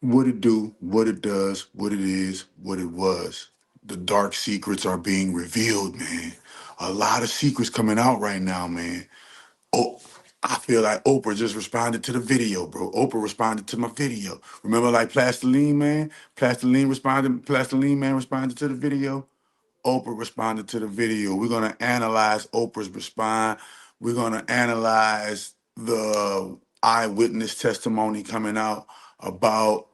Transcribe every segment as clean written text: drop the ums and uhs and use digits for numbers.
What it do, what it does, what it is, what it was. The dark secrets are being revealed, man. A lot of secrets coming out right now, man. Oh, I feel like Oprah just responded to the video, bro. Oprah responded to my video. Remember, like Plastiline Man? Plastiline Man responded to the video. Oprah responded to the video. We're gonna analyze Oprah's response. We're gonna analyze the eyewitness testimony coming out about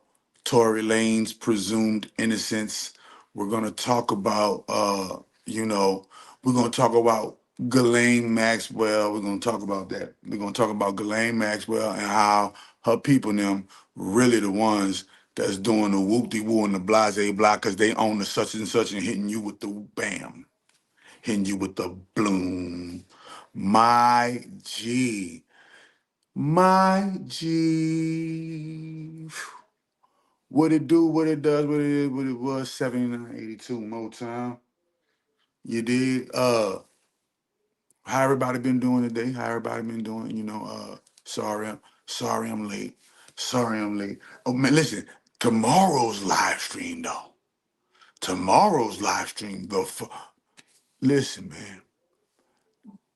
Tory Lanez presumed innocence. We're gonna talk about we're gonna talk about Ghislaine Maxwell. We're gonna talk about that. We're gonna talk about Ghislaine Maxwell and how her people and them really the ones that's doing the whoop-de-woo and the blase blah because they own the such and such and hitting you with the bam, hitting you with the bloom. My G. My G. What it do, what it does, what it is, what it was, 7982 more time. You did. How everybody been doing today? How everybody been doing? Sorry I'm late. Sorry I'm late. Oh man, listen, tomorrow's live stream though. Tomorrow's live stream, listen, man.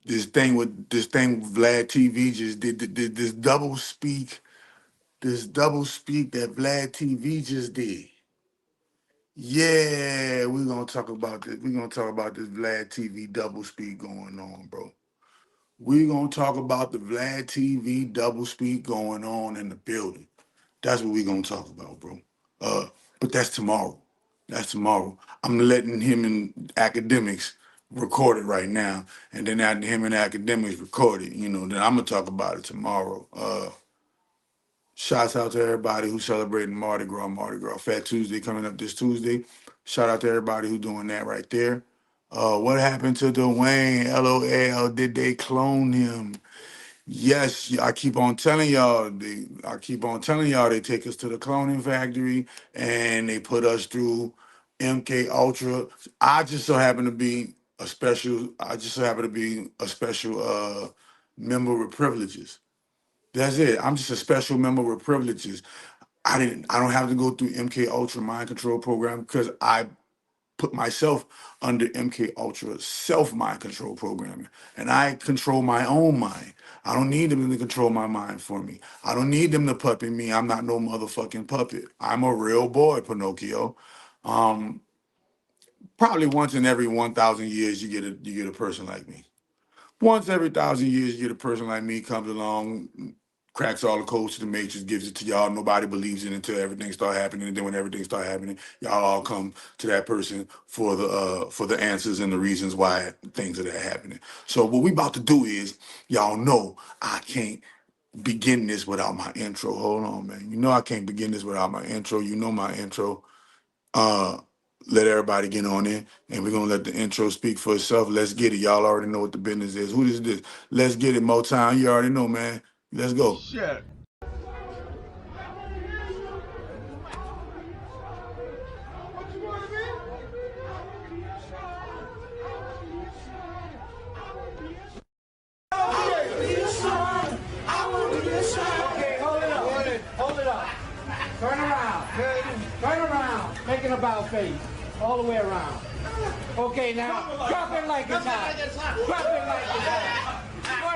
This thing with Vlad TV just did this double speak. This double speak that Vlad TV just did. Yeah, we're gonna talk about this. We're gonna talk about this Vlad TV double speak going on, bro. We're gonna talk about the Vlad TV double speak going on in the building. That's what we're gonna talk about, bro. But that's tomorrow. That's tomorrow. I'm letting him and academics record it right now, and then after him and academics record it, then I'm gonna talk about it tomorrow. Shouts out to everybody who's celebrating Mardi Gras, Fat Tuesday coming up this Tuesday. Shout out to everybody who's doing that right there. What happened to Dwayne? LOL. Did they clone him? Yes, I keep on telling y'all. They take us to the cloning factory and they put us through MK Ultra. I just so happen to be a special. I just so happen to be a special member with privileges. That's it. I'm just a special member with privileges. I don't have to go through MK Ultra mind control program because I put myself under MK Ultra self mind control programming, and I control my own mind. I don't need them to control my mind for me. I don't need them to puppet me. I'm not no motherfucking puppet. I'm a real boy, Pinocchio. Um, Probably once in every 1,000 years you get a person like me. Once every 1,000 years, you get a person like me comes along, cracks all the codes to the matrix, gives it to y'all. Nobody believes it until everything start happening. And then when everything start happening, y'all all come to that person for the answers and the reasons why things are that happening. So what we about to do is, y'all know I can't begin this without my intro. Hold on, man. You know I can't begin this without my intro. You know my intro. Uh, Let everybody get on in, and we're gonna let the intro speak for itself. Let's get it. Y'all already know what the business is. Who is this? Let's get it, Motown. You already know, man. Let's go. Shit. Turn around. Turn around. Make an about face. All the way around. Okay, now drop it like it's hot. Drop it like it's hot. Go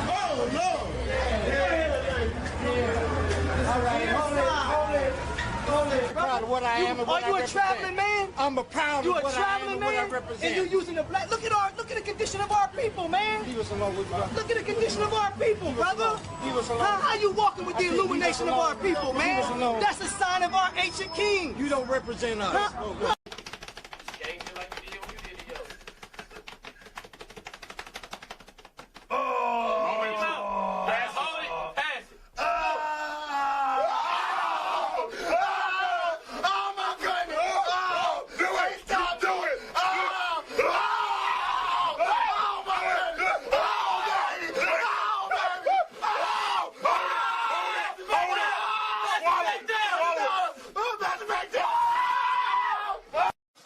Oh, Lord. All right, hold it. Proud of what I am and what I represent. Are you a traveling man? I'm a proud of what I am and what I represent. And you're using the black. Look at the condition of our people, man. Leave us alone with brother. Look at the condition of our people, brother. Leave us alone. How you walking with the illumination of our people, man? Leave us alone. That's a sign of our ancient king. You don't represent us. Huh?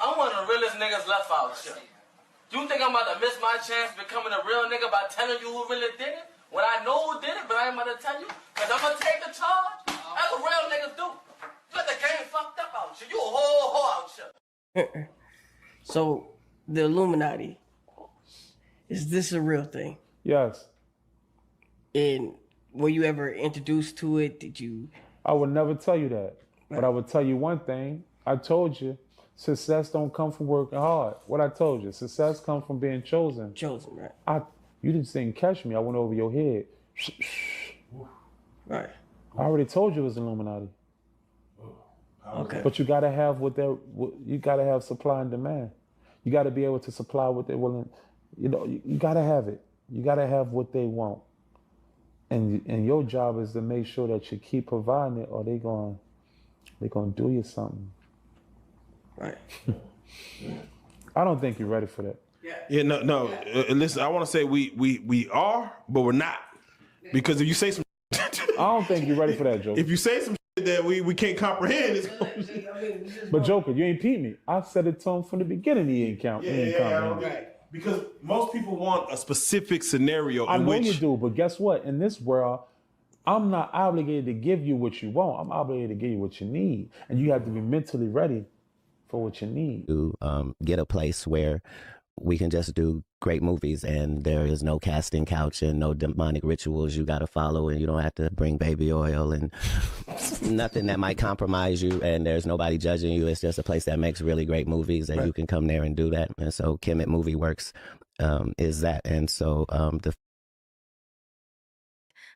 I'm one of the realest niggas left out here. You think I'm about to miss my chance becoming a real nigga by telling you who really did it? When I know who did it, but I ain't about to tell you? Because I'm going to take the charge. That's what real niggas do. You got the game fucked up out here. You a whole whore out here. So, the Illuminati, is this a real thing? Yes. And were you ever introduced to it? Did you? I would never tell you that. But I would tell you one thing. I told you, success don't come from working hard. What I told you, success comes from being chosen. Chosen, right. You didn't catch me. I went over your head. Right. I already told you it was Illuminati. Okay. But you gotta have you gotta have supply and demand. You gotta be able to supply what they're willing. You know, you gotta have it. You gotta have what they want. And your job is to make sure that you keep providing it, or they're gonna do you something. Right. I don't think you're ready for that. Yeah, no. Listen, I want to say we are, but we're not. Because if you say some I don't think you're ready for that, Joker. if you say some that we can't comprehend, it's But Joker, you ain't peeped me. I said it to him from the beginning. He ain't count. because most people want a specific scenario. I in know which you do, but guess what? In this world, I'm not obligated to give you what you want. I'm obligated to give you what you need, and you have to be mentally ready for what you need. To get a place where we can just do great movies and there is no casting couch and no demonic rituals you got to follow, and you don't have to bring baby oil and nothing that might compromise you, and there's nobody judging you. It's just a place that makes really great movies, and you can come there and do that. And so Kemet Movie Works is that. And so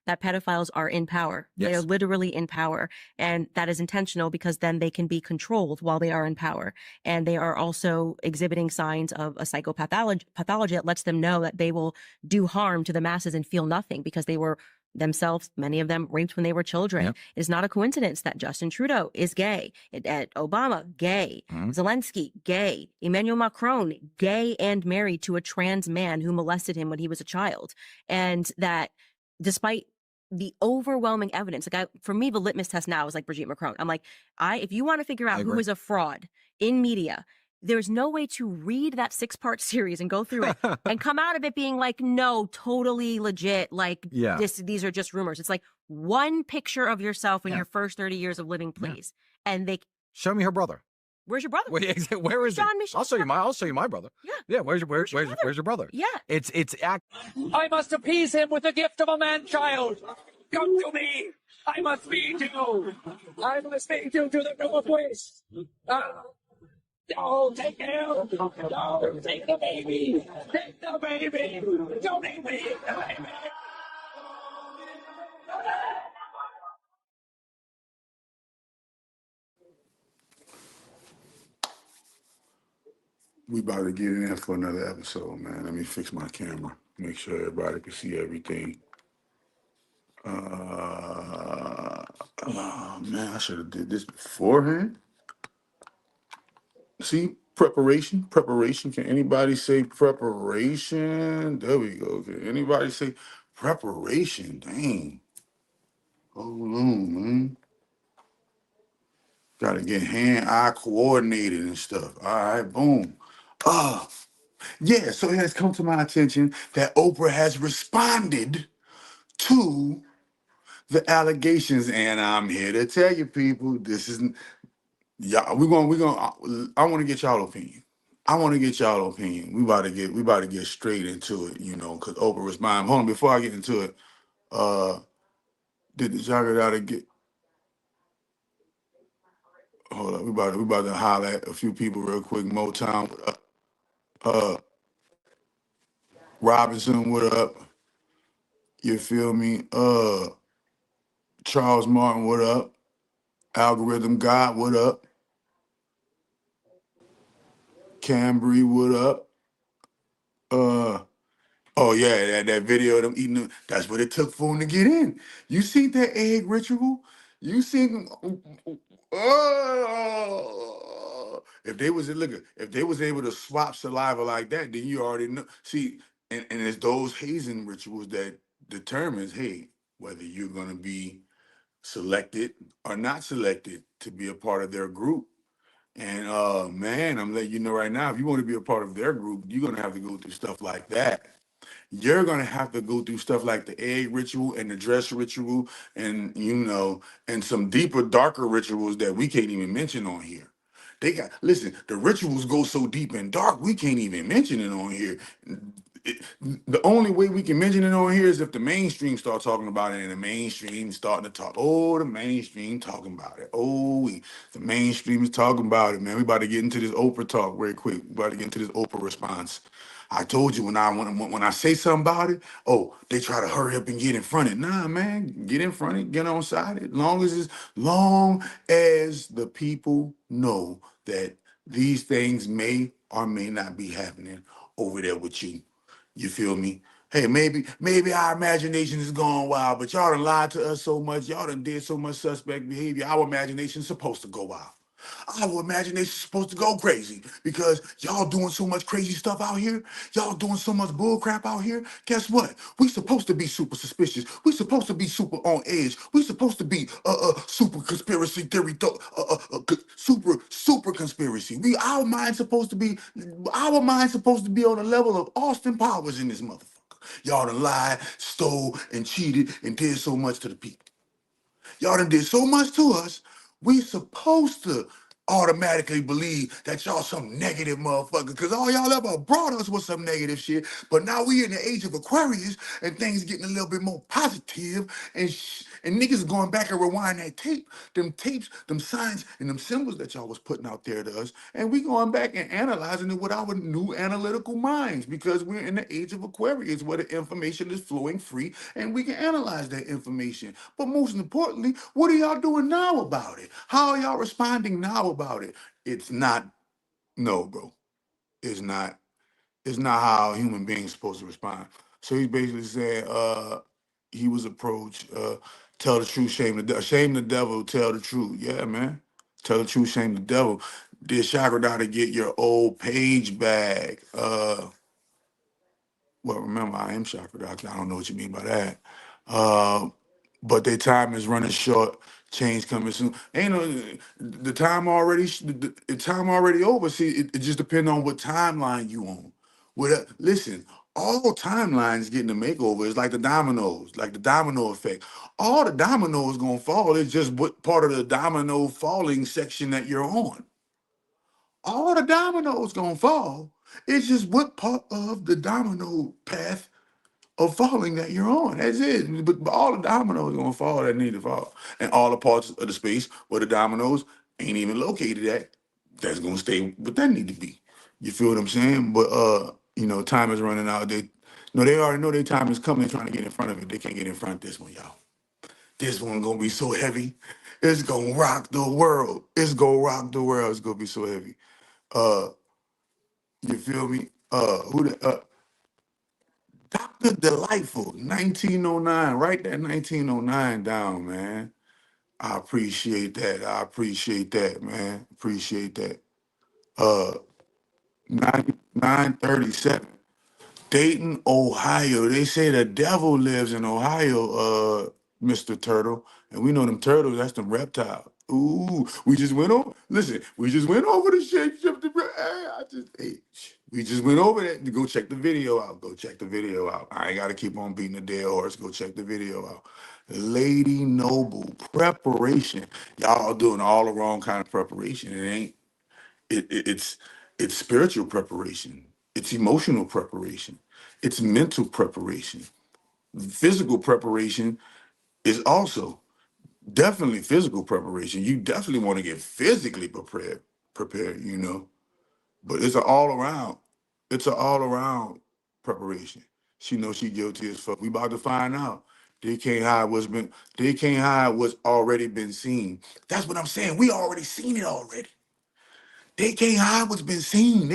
that pedophiles are in power. Yes. They are literally in power. And that is intentional because then they can be controlled while they are in power. And they are also exhibiting signs of a psychopathology that lets them know that they will do harm to the masses and feel nothing because they were themselves, many of them, raped when they were children. Yep. It's not a coincidence that Justin Trudeau is gay. Obama, gay. Zelensky, gay. Emmanuel Macron, gay and married to a trans man who molested him when he was a child. And that despite the overwhelming evidence, for me, the litmus test now is like Brigitte Macron. I'm like, if you want to figure out who is a fraud in media, there's no way to read that 6-part series and go through it and come out of it being like, no, totally legit. Like these are just rumors. It's like one picture of yourself in your first 30 years of living, please. And they show me her brother. Where's your brother? Where is John he? Michel. I'll show you my brother. Yeah. Where's your brother? Yeah. It's I must appease him with the gift of a man-child. Come to me. I must feed you. I must feed you to the northwest. Oh, take him. Oh, take the baby. Take the baby. Don't eat me. The baby. We about to get in for another episode, man. Let me fix my camera. Make sure everybody can see everything. Oh, man, I should have did this beforehand. See, preparation. Can anybody say preparation? There we go. Can anybody say preparation? Dang. Hold on, man. Gotta get hand-eye coordinated and stuff. All right, boom. Yeah, so it has come to my attention that Oprah has responded to the allegations, and I'm here to tell you, people, this isn't. Yeah, I want to get y'all opinion. We about to get straight into it, because Oprah responded. Hold on, before I get into it, did the Jagger out to get? Hold up, we about to holler at a few people real quick. Motown, what up? Robinson, what up? You feel me? Charles Martin, what up? Algorithm God, what up? Cambry, what up? Oh yeah, that video of them eating them, that's what it took for them to get in. You seen that egg ritual? You seen if they was able to swap saliva like that, then you already know. See, and it's those hazing rituals that determines, hey, whether you're gonna be selected or not selected to be a part of their group. And man, I'm letting you know right now, if you want to be a part of their group, you're gonna have to go through stuff like that. You're gonna have to go through stuff like the egg ritual and the dress ritual, and and some deeper, darker rituals that we can't even mention on here. Listen, the rituals go so deep and dark, we can't even mention it on here. It- the only way we can mention it on here is if the mainstream start talking about it, and the mainstream starting to talk. Oh, the mainstream talking about it. The mainstream is talking about it, man. We about to get into this Oprah talk very quick. We about to get into this Oprah response. I told you when I say something about it, oh, they try to hurry up and get in front of it. Nah, man, get in front of it, get on side it. Long as the people know that these things may or may not be happening over there with you. You feel me? Hey, maybe our imagination is going wild, but y'all done lied to us so much. Y'all done did so much suspect behavior. Our imagination is supposed to go wild. Our imagination is supposed to go crazy because y'all doing so much crazy stuff out here. Y'all doing so much bull crap out here. Guess what? We supposed to be super suspicious. We supposed to be super on edge. We supposed to be super conspiracy theory, super conspiracy. Our mind's supposed to be on the level of Austin Powers in this motherfucker. Y'all done lied, stole, and cheated, and did so much to the people. Y'all done did so much to us. We supposed to automatically believe that y'all some negative motherfucker, because all y'all ever brought us was some negative shit. But now we in the age of Aquarius and things getting a little bit more positive, and niggas going back and rewind that tape, them tapes, them signs and them symbols that y'all was putting out there to us, and we going back and analyzing it with our new analytical minds, because we're in the age of Aquarius where the information is flowing free and we can analyze that information. But most importantly, what are y'all doing now about it? How are y'all responding now about it? It's not, no, bro. It's not. It's not how a human being's supposed to respond. So he basically said he was approached, tell the truth, shame the devil, tell the truth. Yeah, man. Tell the truth, shame the devil. Did Chakra to get your old page back? Well, remember, I am Chakra Doctor. I don't know what you mean by that. Uh, but their time is running short. Change coming soon. Ain't no the time already. The time already over. See, it just depends on what timeline you on. Listen, all timelines getting a makeover is like the dominoes, like the domino effect. All the dominoes gonna fall. It's just what part of the domino falling section that you're on. All the dominoes gonna fall. It's just what part of the domino path of falling that you're on. That's it. But all the dominoes gonna fall that need to fall, and all the parts of the space where the dominoes ain't even located at, that's gonna stay what that need to be. You feel what I'm saying? But time is running out. They already know their time is coming. Trying to get in front of it. They can't get in front of this one, y'all. This one gonna be so heavy. It's gonna rock the world. It's gonna rock the world. It's gonna be so heavy. Uh, you feel me? Who the Dr. Delightful, 1909. Write that 1909 down, man. I appreciate that. I appreciate that, man. Appreciate that. 937. Dayton, Ohio. They say the devil lives in Ohio, Mr. Turtle. And we know them turtles, that's them reptiles. Ooh, we just went over. Listen, we just went over the shape shift. We just went over that. Go check the video out. Go check the video out. I ain't got to keep on beating the dead horse. Go check the video out. Lady Noble preparation. Y'all doing all the wrong kind of preparation. It ain't. It's spiritual preparation. It's emotional preparation. It's mental preparation. Physical preparation is also definitely physical preparation. You definitely want to get physically prepared. But it's an all around preparation. She knows she guilty as fuck. We about to find out. They can't hide what's already been seen. That's what I'm saying. We already seen it already. They can't hide what's been seen.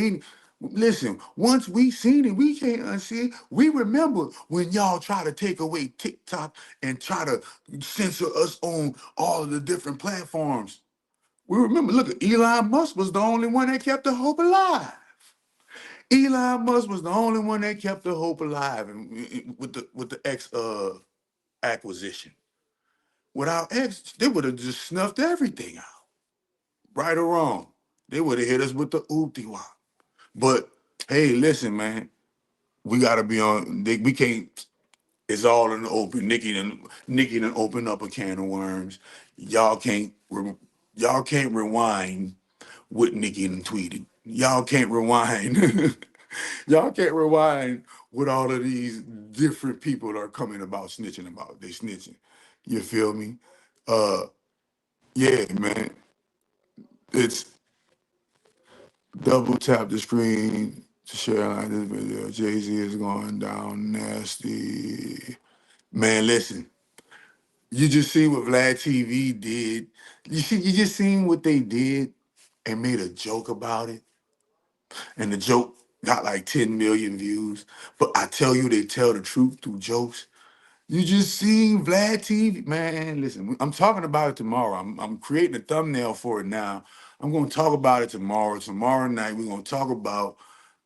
Listen, once we seen it, we can't unsee it. We remember when y'all try to take away TikTok and try to censor us on all of the different platforms. We remember, look, Elon Musk was the only one that kept the hope alive. Elon Musk was the only one that kept the hope alive with the X acquisition. Without X, they would have just snuffed everything out. Right or wrong? They would have hit us with the oopty wop. But hey, listen, man, we gotta be on. We can't. It's all in the open. Nikki done opened up a can of worms. Y'all can't. Y'all can't rewind what Nikki done tweeted. Y'all can't rewind. Y'all can't rewind what all of these different people are coming about snitching about. They snitching. You feel me? Yeah, man. It's double tap the screen to share like this video. Jay-Z is going down nasty. Man, listen. You just seen what Vlad TV did. You just seen what they did and made a joke about it. And the joke got like 10 million views. But I tell you, they tell the truth through jokes. You just seen Vlad TV, man. Listen, I'm talking about it tomorrow. I'm creating a thumbnail for it now. I'm gonna talk about it tomorrow. Tomorrow night, we're gonna talk about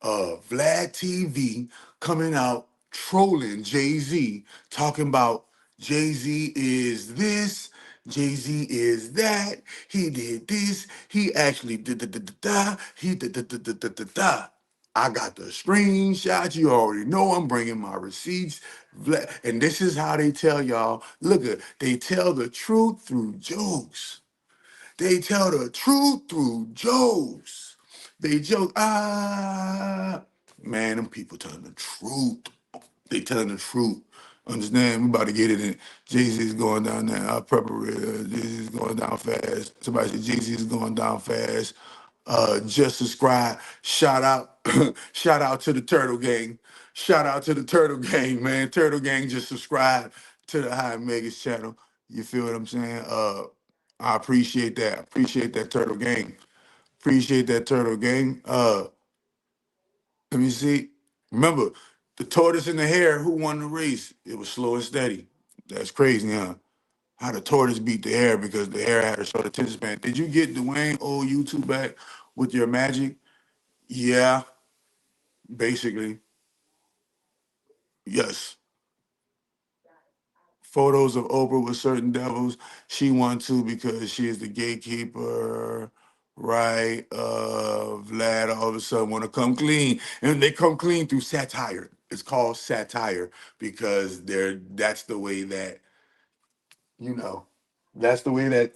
Vlad TV coming out trolling Jay-Z, talking about Jay-Z is this, Jay-Z is that, he did this, he actually did da da da da, he did da da da da da da. I got the screenshot. You already know I'm bringing my receipts. And this is how they tell y'all. Look at they tell the truth through jokes. They tell the truth through jokes. They joke, man, them people telling the truth. They telling the truth. Understand? We about to get it in. Jay-Z is going down there. Our preparator. Jay-Z is going down fast. Somebody said Jay-Z is going down fast. Just subscribe. Shout out. Shout out to the Turtle Gang. Shout out to the Turtle Gang, man. Turtle Gang just subscribe to the High Megas channel. You feel what I'm saying? I appreciate that. Appreciate that Turtle Gang. Appreciate that Turtle Gang. Let me see. Remember, the tortoise and the hare, who won the race? It was Slow and Steady. That's crazy, huh? How the tortoise beat the hare because the hare had a short attention span. Did you get Dwayne old YouTube back with your magic? Yeah, basically. Yes. Photos of Oprah with certain devils. She won too because she is the gatekeeper. Right, Vlad all of a sudden want to come clean, and they come clean through satire. It's called satire because that's the way that you know, that's the way that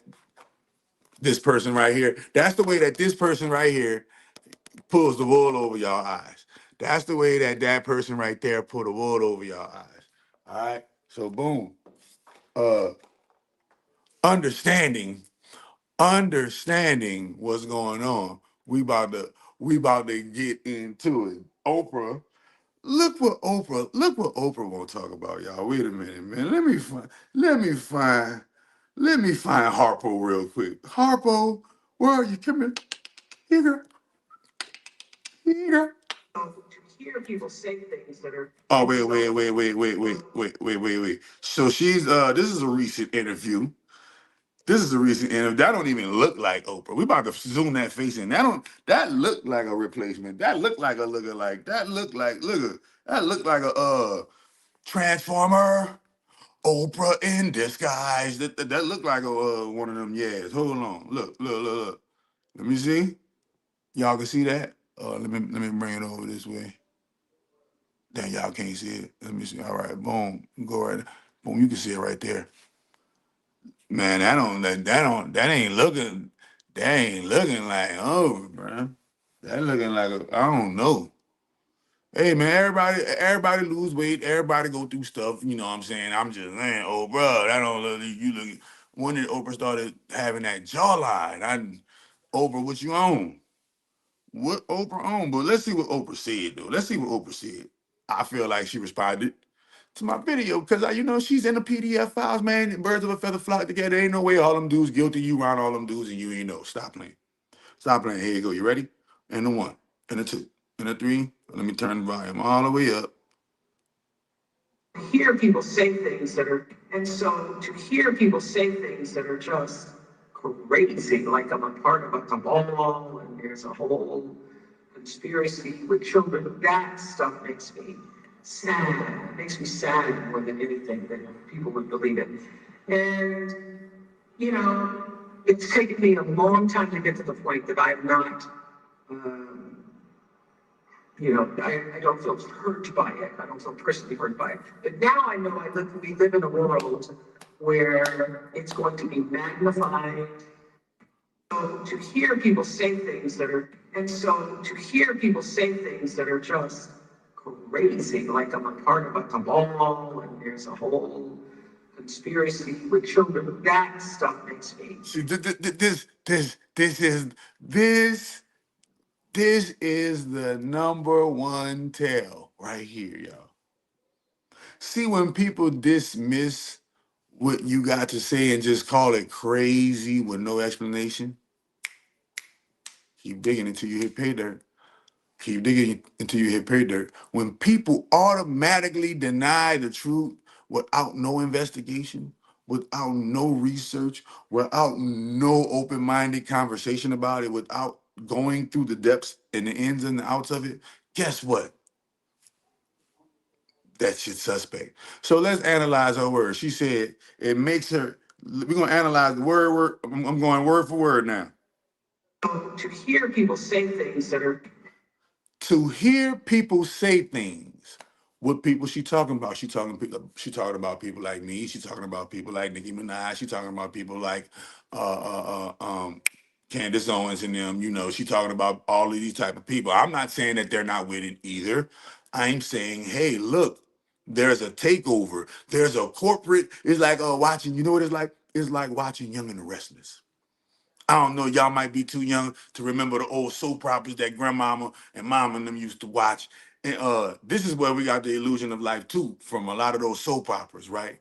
this person right here, that's the way that this person right here pulls the wool over y'all eyes. That's the way that that person right there pull the wool over y'all eyes. All right, so boom, uh, understanding understanding what's going on. We about to get into it. Oprah, look what Oprah won't talk about, y'all. Wait a minute, man. Let me find Harpo real quick. Harpo, where are you? Come here, girl. Here. To hear people say things that are oh wait. So she's this is a recent interview. This is a recent interview. That don't even look like Oprah. We about to zoom that face in. That look like a replacement. That look like a lookalike. That look like a transformer. Oprah in disguise. That look like a one of them. Yes. Hold on. Look. Let me see. Y'all can see that. Let me bring it over this way. Damn, y'all can't see it. Let me see. All right. Boom. Go right. Boom. You can see it right there. Man, that ain't looking like over, bro. That looking like I don't know. Hey man, everybody lose weight, everybody go through stuff, you know what I'm saying? I'm just saying, oh bro, that don't look you look when did Oprah started having that jawline? Oprah, what you on? What Oprah on? But let's see what Oprah said though. Let's see what Oprah said. I feel like she responded to my video because she's in the PDF files, man. Birds of a feather flock together. Ain't no way all them dudes guilty. You around all them dudes and you ain't know. Stop playing. Stop playing. Here you go. You ready? And the one, and the two, and the three. Let me turn the volume all the way up. Hear people say things that are, and so to hear people say things that are just crazy, like I'm a part of a cabal and there's a whole conspiracy with children, that stuff makes me sad. It makes me sad more than anything that people would believe it. And, It's taken me a long time to get to the point that I'm not, I don't feel hurt by it. I don't feel personally hurt by it. But now I know we live in a world where it's going to be magnified. So to hear people say things that are just crazy, like I'm a part of a cabal and there's a whole conspiracy with children, that stuff makes me. See, this is the number one tell right here, y'all. See, when people dismiss what you got to say and just call it crazy with no explanation, keep digging until you hit pay dirt. Keep digging until you hit pay dirt. When people automatically deny the truth without no investigation, without no research, without no open-minded conversation about it, without going through the depths and the ins and the outs of it, guess what? That shit's suspect. So let's analyze her words. She said it makes her, we're going to analyze the word. I'm going word for word now. To hear people say things that are To hear people say things, what people she talking about? She talking about people like me. She talking about people like Nicki Minaj. She talking about people like Candace Owens and them. You know, she talking about all of these type of people. I'm not saying that they're not with it either. I'm saying, hey, look, there's a takeover. There's a corporate. It's like watching. You know what it's like? It's like watching Young and the Restless. I don't know, y'all might be too young to remember the old soap operas that grandmama and mama and them used to watch. And this is where we got the illusion of life too, from a lot of those soap operas, right?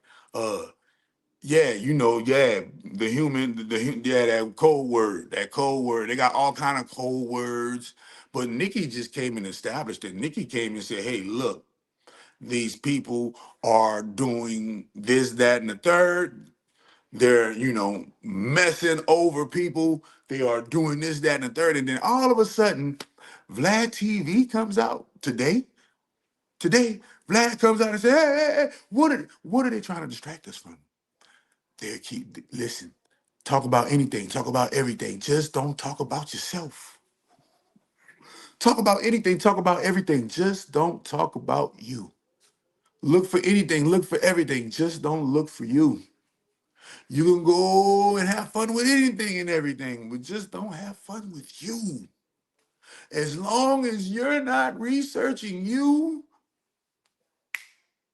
Yeah, that code word. They got all kind of code words. But Nikki just came and established it. Nikki came and said, hey, look, these people are doing this, that, and the third. They're, messing over people. They are doing this, that, and the third. And then all of a sudden, Vlad TV comes out today. Today, Vlad comes out and says, hey, what are they trying to distract us from? Listen, talk about anything, talk about everything. Just don't talk about yourself. Talk about anything, talk about everything. Just don't talk about you. Look for anything, look for everything. Just don't look for you. You can go and have fun with anything and everything, but just don't have fun with you. As long as you're not researching you,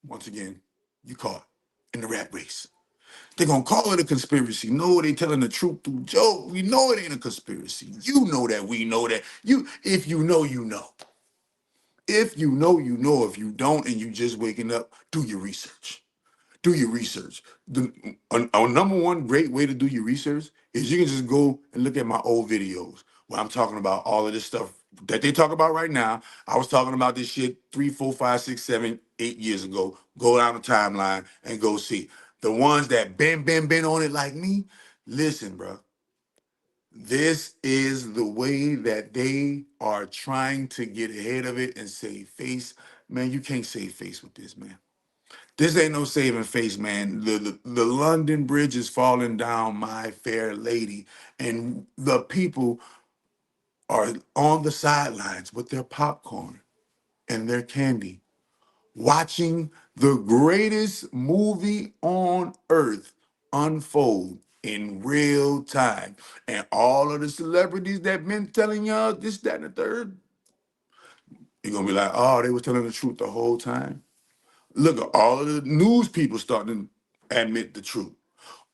once again, you caught in the rat race. They're going to call it a conspiracy. No, they telling the truth through joke. We know it ain't a conspiracy. You know that. We know that. If you know, you know. If you know, you know. If you don't and you just waking up, do your research. Do your research. A number one great way to do your research is you can just go and look at my old videos where I'm talking about all of this stuff that they talk about right now. I was talking about this shit 3, 4, 5, 6, 7, 8 years ago. Go down the timeline and go see. The ones that been on it like me, listen, bro. This is the way that they are trying to get ahead of it and save face. Man, you can't save face with this, man. This ain't no saving face, man. The London Bridge is falling down, my fair lady. And the people are on the sidelines with their popcorn and their candy, watching the greatest movie on earth unfold in real time. And all of the celebrities that been telling y'all this, that, and the third, you're gonna be like, oh, they was telling the truth the whole time. Look at all of the news people starting to admit the truth.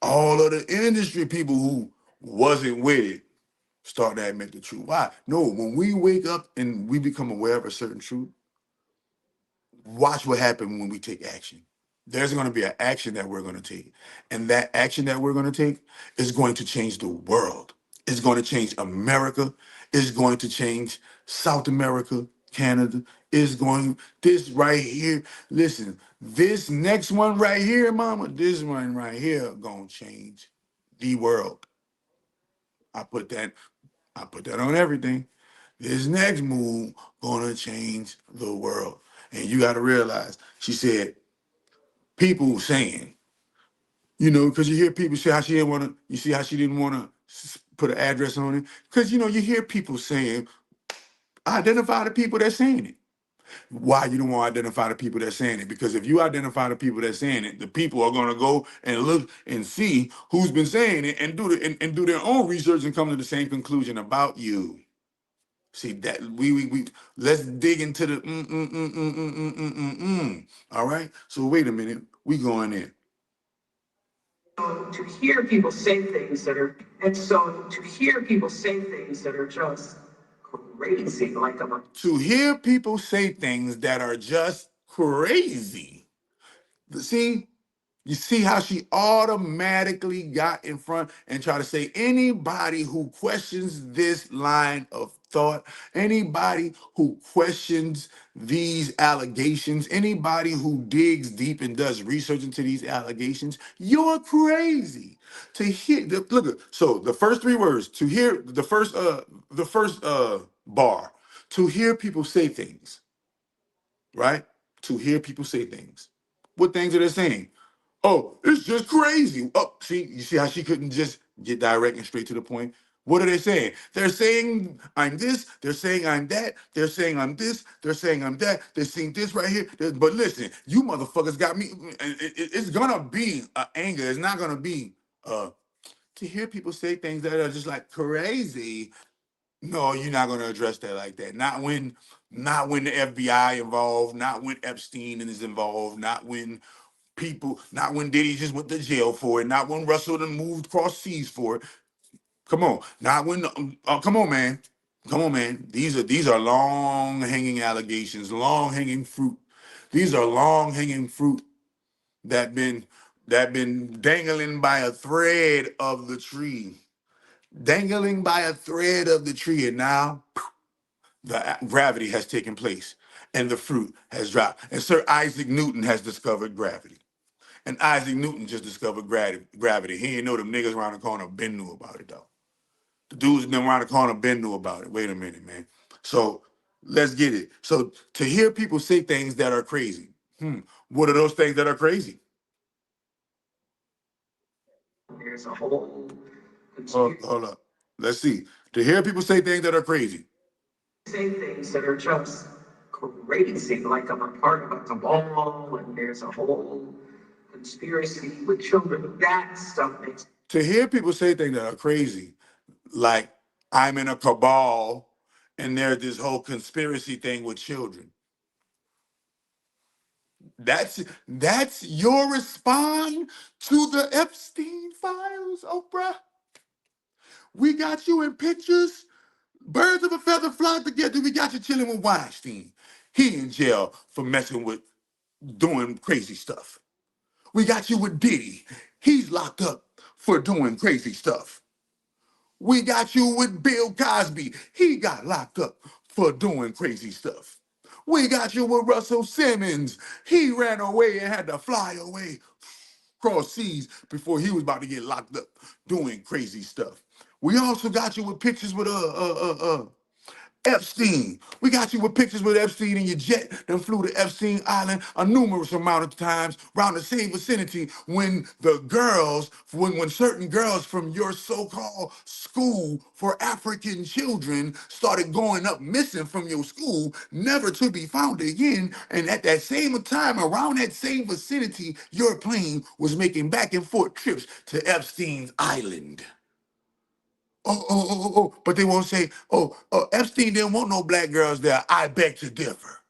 All of the industry people who wasn't with it start to admit the truth. Why? No, when we wake up and we become aware of a certain truth, watch what happens when we take action. There's going to be an action that we're going to take. And that action that we're going to take is going to change the world. It's going to change America. It's going to change South America, Canada. This right here, listen, this next one right here, mama, this one right here going to change the world. I put that on everything. This next move gonna change the world. And you gotta realize, she said, people saying, because you hear people say how she didn't wanna, you see how she didn't wanna Put an address on it. Because, you hear people saying, identify the people that's saying it. Why you don't want to identify the people that's saying it? Because if you identify the people that's saying it, the people are going to go and look and see who's been saying it and and do their own research and come to the same conclusion about you. See that we let's dig into the All right. So wait a minute, we going in. To hear people say things that are, and so to hear people say things that are just crazy, like I'm a. To hear people say things that are just crazy. See, you see how she automatically got in front and try to say anybody who questions this line of thought, anybody who questions these allegations, anybody who digs deep and does research into these allegations, you're crazy. To hear so the first three words, to hear the first bar, to hear people say things, right? To hear people say things. What things are they saying? Oh, it's just crazy. Oh, see, you see how she couldn't just get direct and straight to the point? What are they saying? They're saying I'm this, they're saying I'm that, they're saying I'm this, they're saying I'm that, they're saying this right here. But listen, you motherfuckers got me. It's gonna be anger. It's not gonna be to hear people say things that are just like crazy. No, you're not gonna address that like that. Not when the FBI involved, not when Epstein is involved, not when Diddy just went to jail for it, not when Russell done moved across seas for it. Come on, not when. Come on, man. Come on, man. These are long hanging allegations, long hanging fruit. These are long hanging fruit that been dangling by a thread of the tree, dangling by a thread of the tree, and now the gravity has taken place, and the fruit has dropped. And Sir Isaac Newton has discovered gravity. And Isaac Newton just discovered gravity. He didn't know them niggas around the corner Ben knew about it, though. The dudes that around the corner Ben knew about it. Wait a minute, man. So let's get it. So to hear people say things that are crazy, what are those things that are crazy? There's a whole. Hold up. Let's see. To hear people say things that are crazy. Say things that are just crazy, like I'm a part of a cabal and there's a whole conspiracy with children. That stuff makes. To hear people say things that are crazy, like I'm in a cabal and there's this whole conspiracy thing with children. That's your response to the Epstein files, Oprah. We got you in pictures. Birds of a feather flock together. We got you chilling with Weinstein. He in jail for messing with doing crazy stuff. We got you with Diddy. He's locked up for doing crazy stuff. We got you with Bill Cosby. He got locked up for doing crazy stuff. We got you with Russell Simmons. He ran away and had to fly away cross seas before he was about to get locked up doing crazy stuff. We also got you with pictures with Epstein. We got you with pictures with Epstein in your jet that flew to Epstein Island a numerous amount of times around the same vicinity when when certain girls from your so-called school for African children started going up missing from your school, never to be found again. And at that same time, around that same vicinity, your plane was making back and forth trips to Epstein's Island. But they won't say, Epstein didn't want no black girls there. I beg to differ.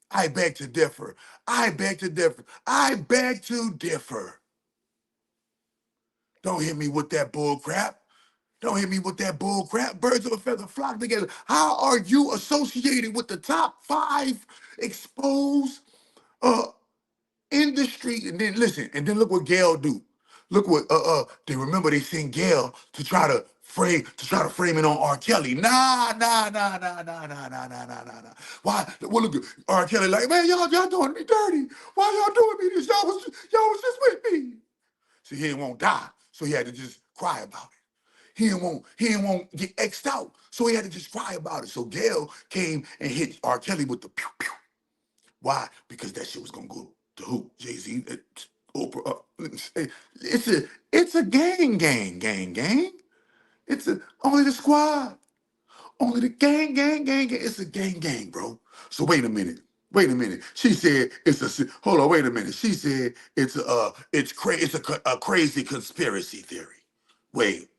I beg to differ. I beg to differ. I beg to differ. Don't hit me with that bull crap. Don't hit me with that bull crap. Birds of a feather flock together. How are you associated with the top 5 exposed industry? And then listen, and then look what Gail do. Look what they remember they sent Gail to try to frame it on R. Kelly. Nah. Why? Well, look, R. Kelly like, man, y'all doing me dirty. Why y'all doing me this? Y'all was just with me. See, he didn't want to die, so he had to just cry about it. He didn't want get X'd out, so he had to just cry about it. So Gail came and hit R. Kelly with the pew pew. Why? Because that shit was gonna go to who? Jay-Z, Oprah. It's a gang. It's only the squad. Only the gang, gang, gang, gang. It's a gang, gang, bro. So wait a minute. Wait a minute. She said it's a. Hold on. Wait a minute. She said it's a crazy conspiracy theory. Wait.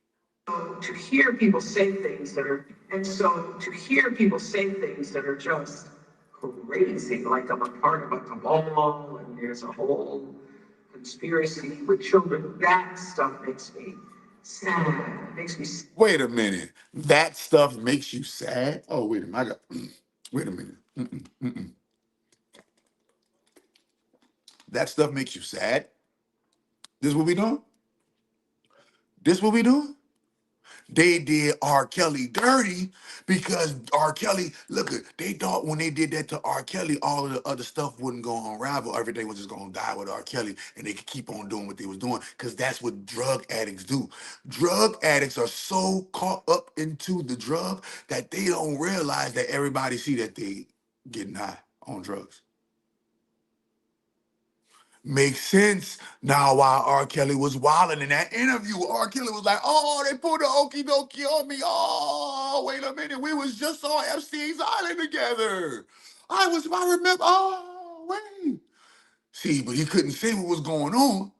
To hear people say things that are, and so to hear people say things that are just crazy, like I'm a part of a cabal and there's a whole conspiracy with children, that stuff makes me sad. It makes me. Wait a minute. That stuff makes you sad? Oh, wait a minute. I got. Wait a minute. That stuff makes you sad? This what we doing? This what we doing? They did R. Kelly dirty because R. Kelly, look, they thought when they did that to R. Kelly, all of the other stuff wouldn't go unravel. Everything was just gonna die with R. Kelly, and they could keep on doing what they was doing because that's what drug addicts do. Drug addicts are so caught up into the drug that they don't realize that everybody see that they getting high on drugs. Makes sense now why R. Kelly was wilding in that interview. R. Kelly was like, oh, they pulled the okie dokie on me. Oh, wait a minute. We was just on Epstein's Island together. I remember, oh, wait. See, but he couldn't say what was going on.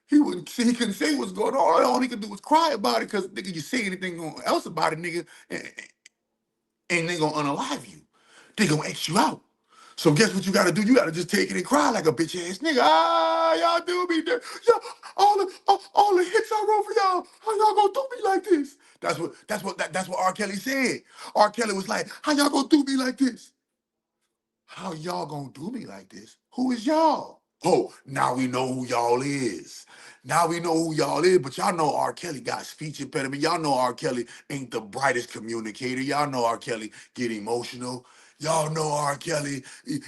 He couldn't say what's going on. All he could do was cry about it because, nigga, you say anything else about it, nigga, and they gonna unalive you. They gonna X you out. So guess what you gotta do? You gotta just take it and cry like a bitch ass nigga. Ah, y'all do me there. Y'all, all the hits I wrote for y'all. How y'all gonna do me like this? That's what R. Kelly said. R. Kelly was like, how y'all gonna do me like this? How y'all gonna do me like this? Who is y'all? Oh, now we know who y'all is. Now we know who y'all is, but y'all know R. Kelly got speech impediment. Y'all know R. Kelly ain't the brightest communicator. Y'all know R. Kelly get emotional. Y'all know R. Kelly.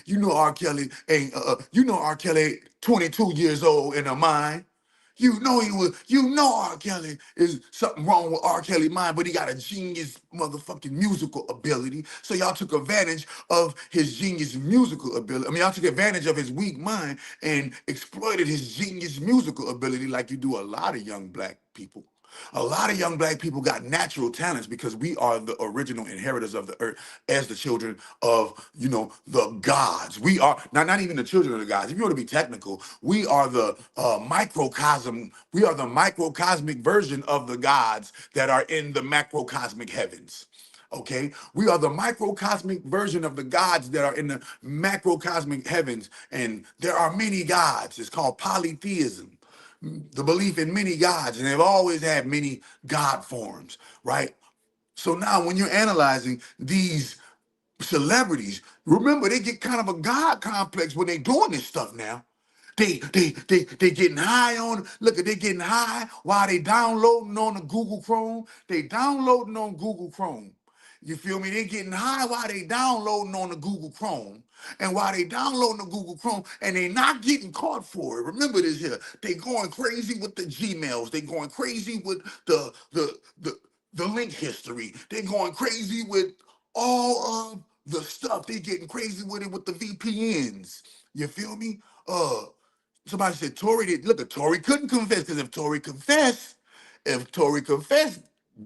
You know R. Kelly ain't. You know R. Kelly ain't 22 years old in her mind. You know he was. You know R. Kelly is something wrong with R. Kelly's mind, but he got a genius motherfucking musical ability. So y'all took advantage of his genius musical ability. I mean, y'all took advantage of his weak mind and exploited his genius musical ability, like you do a lot of young black people. A lot of young black people got natural talents because we are the original inheritors of the earth as the children of, the gods. We are not even the children of the gods. If you want to be technical, we are the microcosm. We are the microcosmic version of the gods that are in the macrocosmic heavens. Okay, we are the microcosmic version of the gods that are in the macrocosmic heavens, and there are many gods. It's called polytheism, the belief in many gods, and they've always had many god forms, right? So now when you're analyzing these celebrities, remember they get kind of a god complex when they doing this stuff now. They getting high on, look at they getting high while they downloading on the Google Chrome. They downloading on Google Chrome. You feel me? They getting high while they downloading on the Google Chrome. And while they downloading the Google Chrome and they not getting caught for it. Remember this here. They going crazy with the Gmails. They going crazy with the link history. They going crazy with all of the stuff. They getting crazy with it with the VPNs. You feel me? Somebody said Tory did. Look, at Tory couldn't confess because if Tory confessed,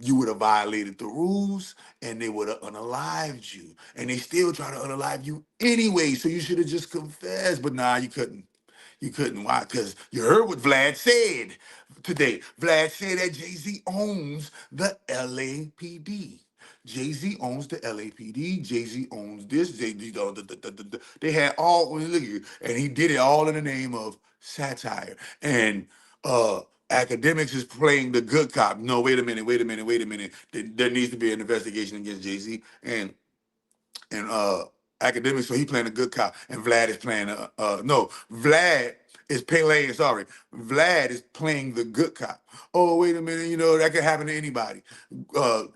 you would have violated the rules and they would have unalived you. And they still try to unalive you anyway. So you should have just confessed. But nah, you couldn't. You couldn't. Why? Because you heard what Vlad said today. Vlad said that Jay-Z owns the LAPD. Jay-Z owns the LAPD. Jay-Z owns this. They had all, look at you, and he did it all in the name of satire. And academics is playing the good cop. No, wait a minute. There needs to be an investigation against Jay-Z. And academics, so he playing a good cop, and Vlad is playing Vlad is playing, sorry, Vlad is playing the good cop. Oh, wait a minute, that could happen to anybody.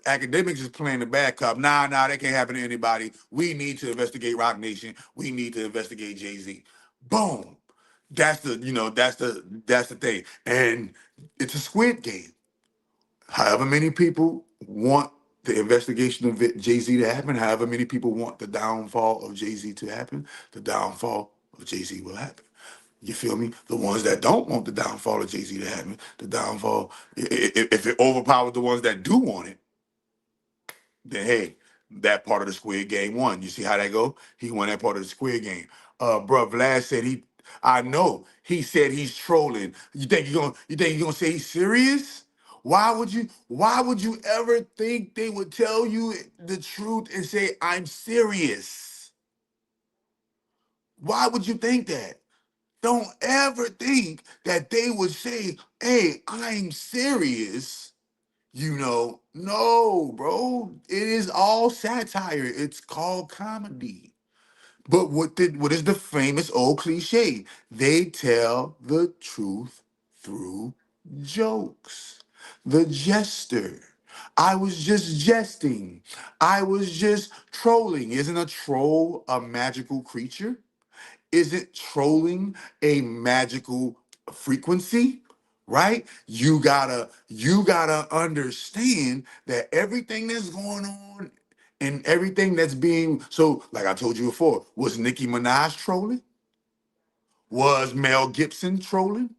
Academics is playing the bad cop. Nah, that can't happen to anybody. We need to investigate Rock Nation. We need to investigate Jay-Z. Boom. That's the thing. And it's a squid game. However many people want the investigation of Jay-Z to happen, however many people want the downfall of Jay-Z to happen, the downfall of Jay-Z will happen. You feel me? The ones that don't want the downfall of Jay-Z to happen, the downfall, if it overpowers the ones that do want it, then hey, that part of the Squid Game won. You see how that go? He won that part of the Squid Game. Bro, Vlad said I know. He said he's trolling. You think you're gonna say he's serious? Why would you ever think they would tell you the truth and say I'm serious? Why would you think that? Don't ever think that they would say, hey, I'm serious. No, bro. It is all satire. It's called comedy. But what is the famous old cliche? They tell the truth through jokes. The jester. I was just jesting. I was just trolling. Isn't a troll a magical creature? Isn't trolling a magical frequency? Right? You gotta understand that everything that's going on and everything that's being so, like I told you before, was Nicki Minaj trolling? Was Mel Gibson trolling?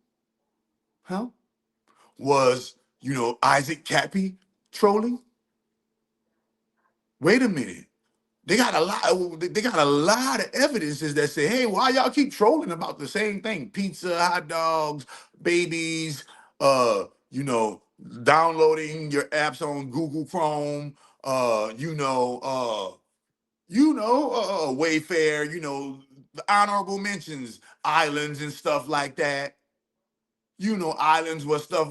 Huh? Was Isaac Cappy trolling? Wait a minute. They got a lot. They got a lot of evidences that say, "Hey, why y'all keep trolling about the same thing? Pizza, hot dogs, babies. Downloading your apps on Google Chrome. Wayfair. The honorable mentions, islands and stuff like that. Islands where stuff.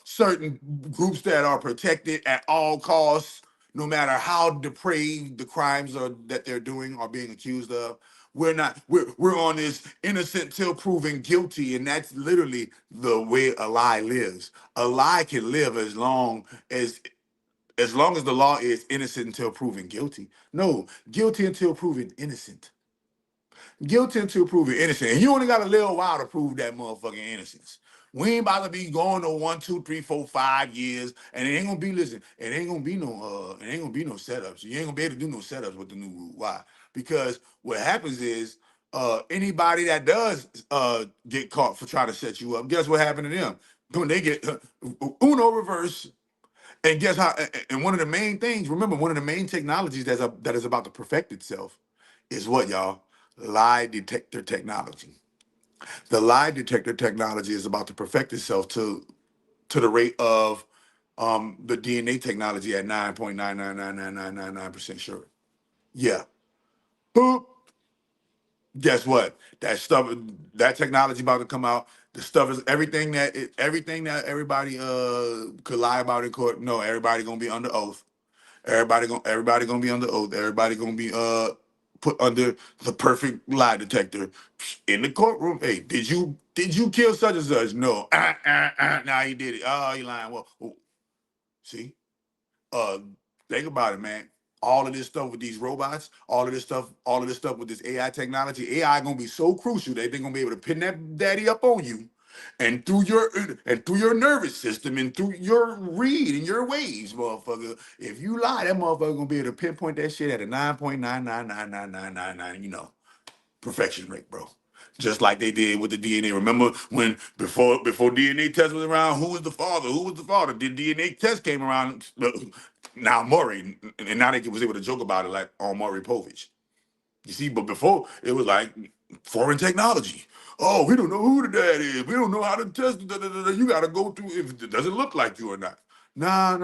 Certain groups that are protected at all costs, no matter how depraved the crimes are that they're doing or being accused of. We're not. We're on this innocent till proven guilty, and that's literally the way a lie lives. A lie can live as long as the law is innocent until proven guilty. No, guilty until proven innocent. Guilty until proven innocent. And you only got a little while to prove that motherfucking innocence. We ain't about to be going to 1, 2, 3, 4, 5 years, and it ain't gonna be. Listen, it ain't gonna be no setups. You ain't gonna be able to do no setups with the new rule. Why? Because what happens is, anybody that does get caught for trying to set you up, guess what happened to them? When they get Uno reverse, and guess how? And one of the main things, remember, one of the main technologies that is about to perfect itself is what, y'all? Lie detector technology. The lie detector technology is about to perfect itself to the rate of the DNA technology at 9.9999999% sure. Yeah. Boop. Guess what? That technology about to come out. The stuff is everything that everybody could lie about in court. No, everybody gonna be under oath. Everybody gonna be under oath. Everybody gonna be put under the perfect lie detector in the courtroom. Hey, did you kill such and such? No. Nah, he did it. Oh, he lying. Well, see, uh, think about it, man. All of this stuff with these robots, all of this stuff with this AI technology, AI gonna be so crucial that they're gonna be able to pin that daddy up on you, and through your nervous system and through your read and your waves, motherfucker. If you lie, that motherfucker gonna be able to pinpoint that shit at a 9.9999999, perfection rate, bro. Just like they did with the DNA. Remember when before DNA test was around, who was the father? Who was the father? The DNA test came around. Now Maury, and now they was able to joke about it like on Maury Povich. You see, but before it was like foreign technology. Oh, we don't know who the dad is. We don't know how to test. You got to go through if it doesn't look like you or not. Nah.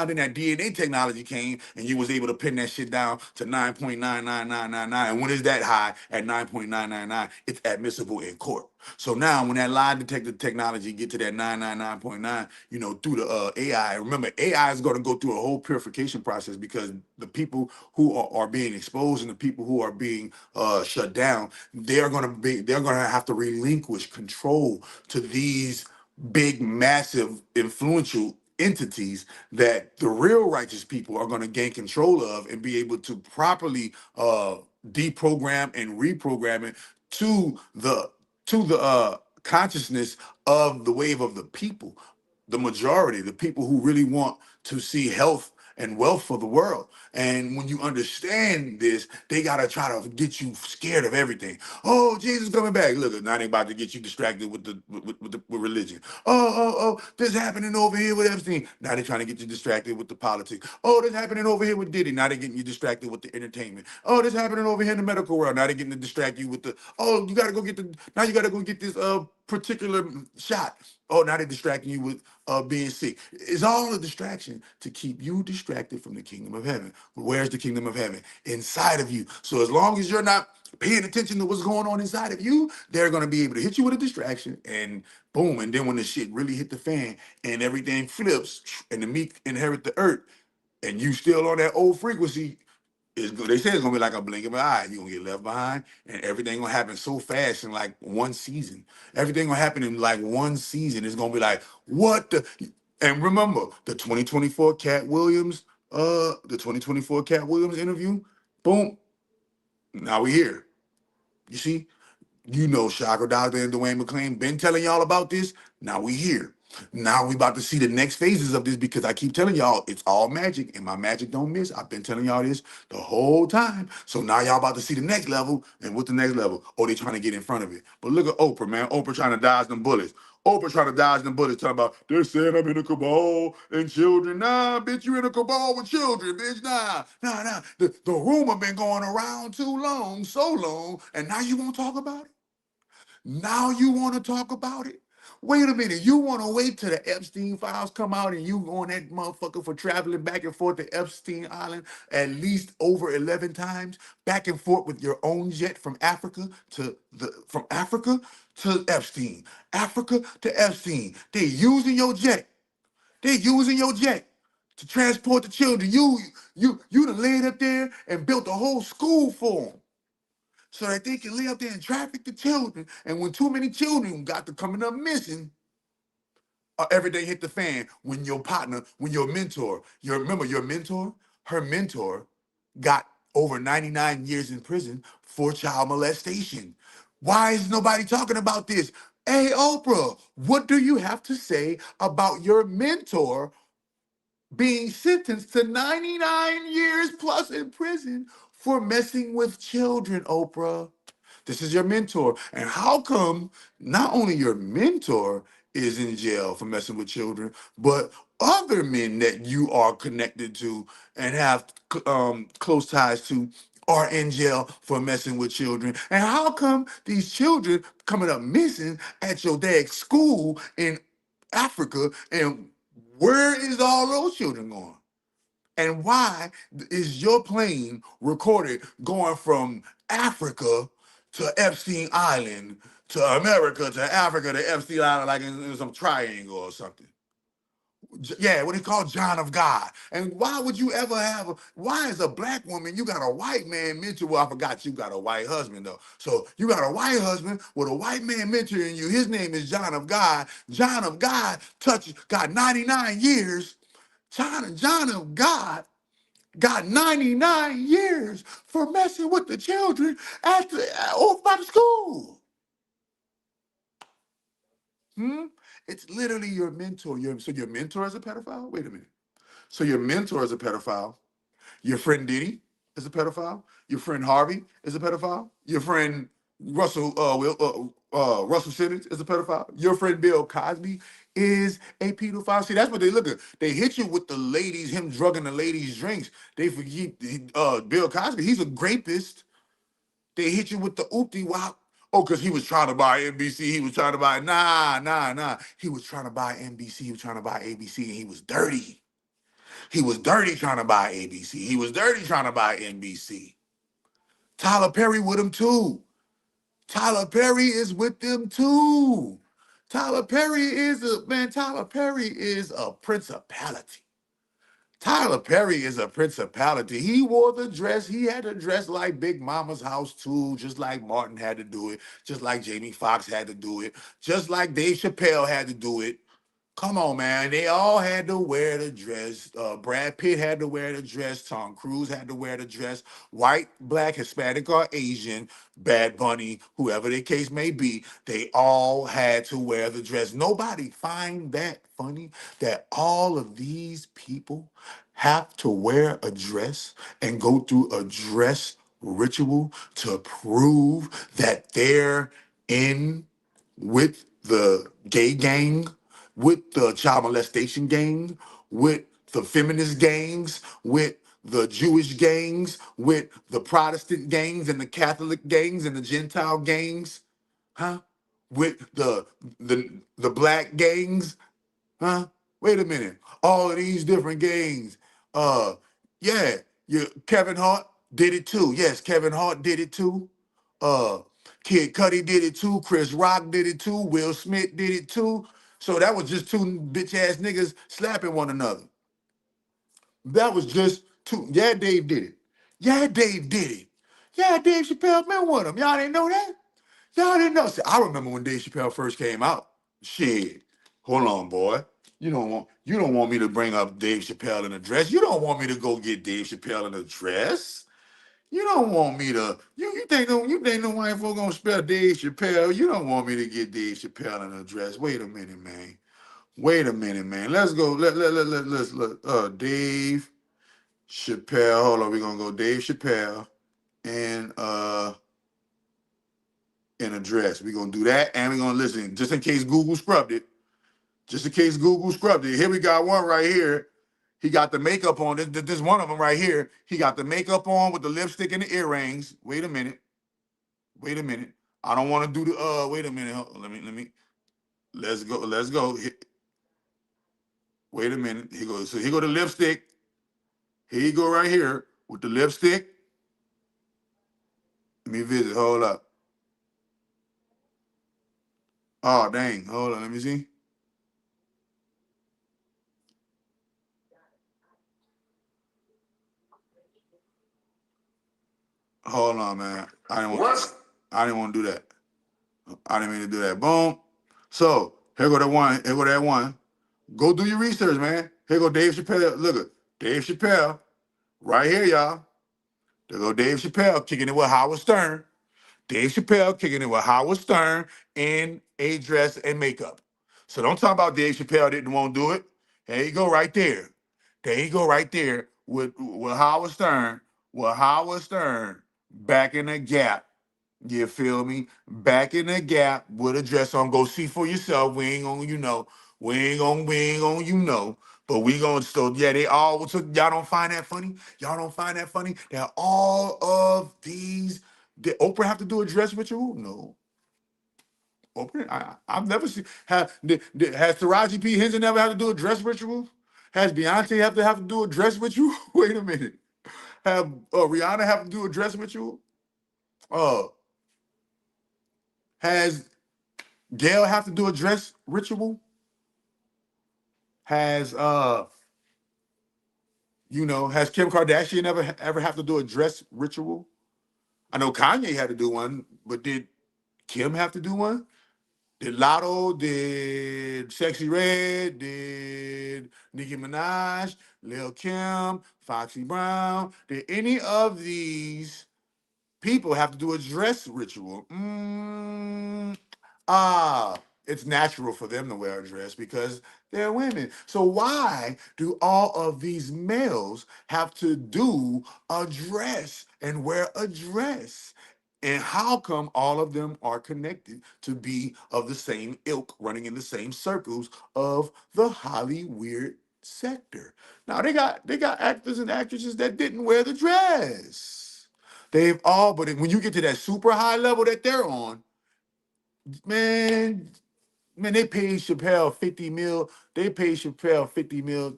Then that DNA technology came, and you was able to pin that shit down to 9.99999. And when is that high at 9.999? It's admissible in court. So now, when that lie detector technology get to that 999.9, through the AI. Remember, AI is going to go through a whole purification process because the people who are being exposed and the people who are being shut down, they're going to have to relinquish control to these big, massive, influential entities that the real righteous people are going to gain control of and be able to properly deprogram and reprogram it to the consciousness of the wave of the people, the majority, the people who really want to see health and wealth for the world. And when you understand this, they gotta try to get you scared of everything. Oh, Jesus coming back. Look, now they about to get you distracted with religion. Oh, this happening over here with Epstein. Now they're trying to get you distracted with the politics. Oh, this happening over here with Diddy. Now they're getting you distracted with the entertainment. Oh, this happening over here in the medical world. Now they're getting to distract you with the, oh, you gotta go get the, now you gotta go get this particular shot. Oh, now they're distracting you with being sick. It's all a distraction to keep you distracted from the kingdom of heaven. Where's the kingdom of heaven? Inside of you. So as long as you're not paying attention to what's going on inside of you, they're going to be able to hit you with a distraction and boom. And then when the shit really hit the fan and everything flips and the meek inherit the earth and you still on that old frequency, it's good. They say it's gonna be like a blink of an eye. You're gonna get left behind, and everything gonna happen so fast in like one season. Everything gonna happen in like one season. It's gonna be like, what the, and remember the 2024 Cat Williams interview, boom. Now we here. You see? You know Shaka Doctor and Dwayne McClain been telling y'all about this. Now we here. Now we about to see the next phases of this because I keep telling y'all it's all magic and my magic don't miss. I've been telling y'all this the whole time. So now y'all about to see the next level. And what's the next level? Oh, they trying to get in front of it. But look at Oprah, man. Oprah trying to dodge them bullets. Oprah trying to dodge them bullets, talking about they're saying I'm in a cabal and children. Nah, bitch, you in a cabal with children, bitch. Nah. The rumor been going around too long, so long, and now you won't talk about it? Now you want to talk about it? Wait a minute. You want to wait till the Epstein files come out and you on that motherfucker for traveling back and forth to Epstein Island at least over 11 times, back and forth with your own jet from Africa to Epstein, Africa to Epstein. They using your jet. They using your jet to transport the children. You done laid up there and built a whole school for them, so that they can lay up there and traffic the children. And when too many children got to coming up missing, everything hit the fan when your partner, when your mentor, remember your mentor, her mentor got over 99 years in prison for child molestation. Why is nobody talking about this? Hey, Oprah, what do you have to say about your mentor being sentenced to 99 years plus in prison for messing with children, Oprah? This is your mentor. And how come not only your mentor is in jail for messing with children, but other men that you are connected to and have close ties to are in jail for messing with children? And how come these children coming up missing at your dad's school in Africa? And where is all those children going? And why is your plane recorded going from Africa to Epstein Island to America to Africa to Epstein Island like in some triangle or something? Yeah, what they call John of God. And why would you ever have why as a black woman, you got a white man mentor? Well, I forgot you got a white husband though. So you got a white husband with a white man mentoring you. His name is John of God. John of God got 99 years. John of God got 99 years for messing with the children over by the school. It's literally your mentor. So your mentor is a pedophile? Wait a minute. So your mentor is a pedophile. Your friend Diddy is a pedophile. Your friend Harvey is a pedophile. Your friend Russell Simmons is a pedophile. Your friend Bill Cosby is a pedophile. See, that's what they look at. They hit you with the ladies, him drugging the ladies' drinks. They forget Bill Cosby. He's a rapist. They hit you with the oopty wop. Oh, because he was trying to buy NBC. He was trying to buy, nah. He was trying to buy NBC. He was trying to buy ABC, and he was dirty. He was dirty trying to buy ABC. He was dirty trying to buy NBC. Tyler Perry with him too. Tyler Perry is with them too. Tyler Perry is a principality. Tyler Perry is a principality. He wore the dress. He had to dress like Big Mama's house too, just like Martin had to do it, just like Jamie Foxx had to do it, just like Dave Chappelle had to do it. Come on, man. They all had to wear the dress. Brad Pitt had to wear the dress. Tom Cruise had to wear the dress. White, black, Hispanic, or Asian, Bad Bunny, whoever the case may be, they all had to wear the dress. Nobody find that funny that all of these people have to wear a dress and go through a dress ritual to prove that they're in with the gay gang, with the child molestation gang, with the feminist gangs, with the Jewish gangs, with the Protestant gangs and the Catholic gangs and the Gentile gangs, huh? With the black gangs, huh? Wait a minute. All of these different gangs. Yeah, Kevin Hart did it too. Yes, Kevin Hart did it too. Uh, Kid Cudi did it too. Chris Rock did it too. Will Smith did it too. So that was just two bitch ass niggas slapping one another. That was just two. Yeah, Dave did it. Yeah, Dave did it. Yeah, Dave Chappelle been with him. Y'all didn't know that? Y'all didn't know. See, I remember when Dave Chappelle first came out. Shit. Hold on, boy. You don't want me to bring up Dave Chappelle in a dress. You don't want me to go get Dave Chappelle in a dress. You don't want me to. You think no white folk gonna spell Dave Chappelle. You don't want me to get Dave Chappelle in a dress. Wait a minute, man. Wait a minute, man. Let's go. Let's Dave Chappelle. Hold on, we're gonna go Dave Chappelle and in a dress. We're gonna do that, and we're gonna listen, just in case Google scrubbed it. Just in case Google scrubbed it. Here we got one right here. He got the makeup on. This one of them right here. He got the makeup on with the lipstick and the earrings. Wait a minute. Wait a minute. I don't want to do the wait a minute. Let me let's go. Let's go. Wait a minute. Here goes. So here go the lipstick. Here you go right here with the lipstick. Let me visit. Hold up. Oh dang. Hold on. Let me see. Hold on, man. I didn't want to do that. I didn't mean to do that. Boom. So here go that one. Here go that one. Go do your research, man. Here go Dave Chappelle. Look at Dave Chappelle right here, y'all. There go Dave Chappelle kicking it with Howard Stern. Dave Chappelle kicking it with Howard Stern in a dress and makeup. So don't talk about Dave Chappelle didn't want to do it. There you go right there. There you go right there with Howard Stern. With Howard Stern back in the gap. You feel me? Back in the gap with a dress on. Go see for yourself. We ain't gonna, But we gonna still, yeah, they all took. Y'all don't find that funny? Y'all don't find that funny? That all of these, did Oprah have to do a dress ritual? No. Oprah, I've never seen. Has Taraji P. Henson ever had to do a dress ritual? Has Beyonce have to do a dress ritual? Wait a minute. Have Rihanna have to do a dress ritual? Has Gail have to do a dress ritual? Has has Kim Kardashian ever have to do a dress ritual? I know Kanye had to do one, but did Kim have to do one? Did Lotto? Did Sexy Red? Did Nicki Minaj? Lil Kim? Foxy Brown? Did any of these people have to do a dress ritual? It's natural for them to wear a dress because they're women. So why do all of these males have to do a dress and wear a dress? And how come all of them are connected to be of the same ilk, running in the same circles of the Hollywood sector? Now they got actors and actresses that didn't wear the dress. But when you get to that super high level that they're on, man, they paid Chappelle 50 mil. They paid Chappelle 50 mil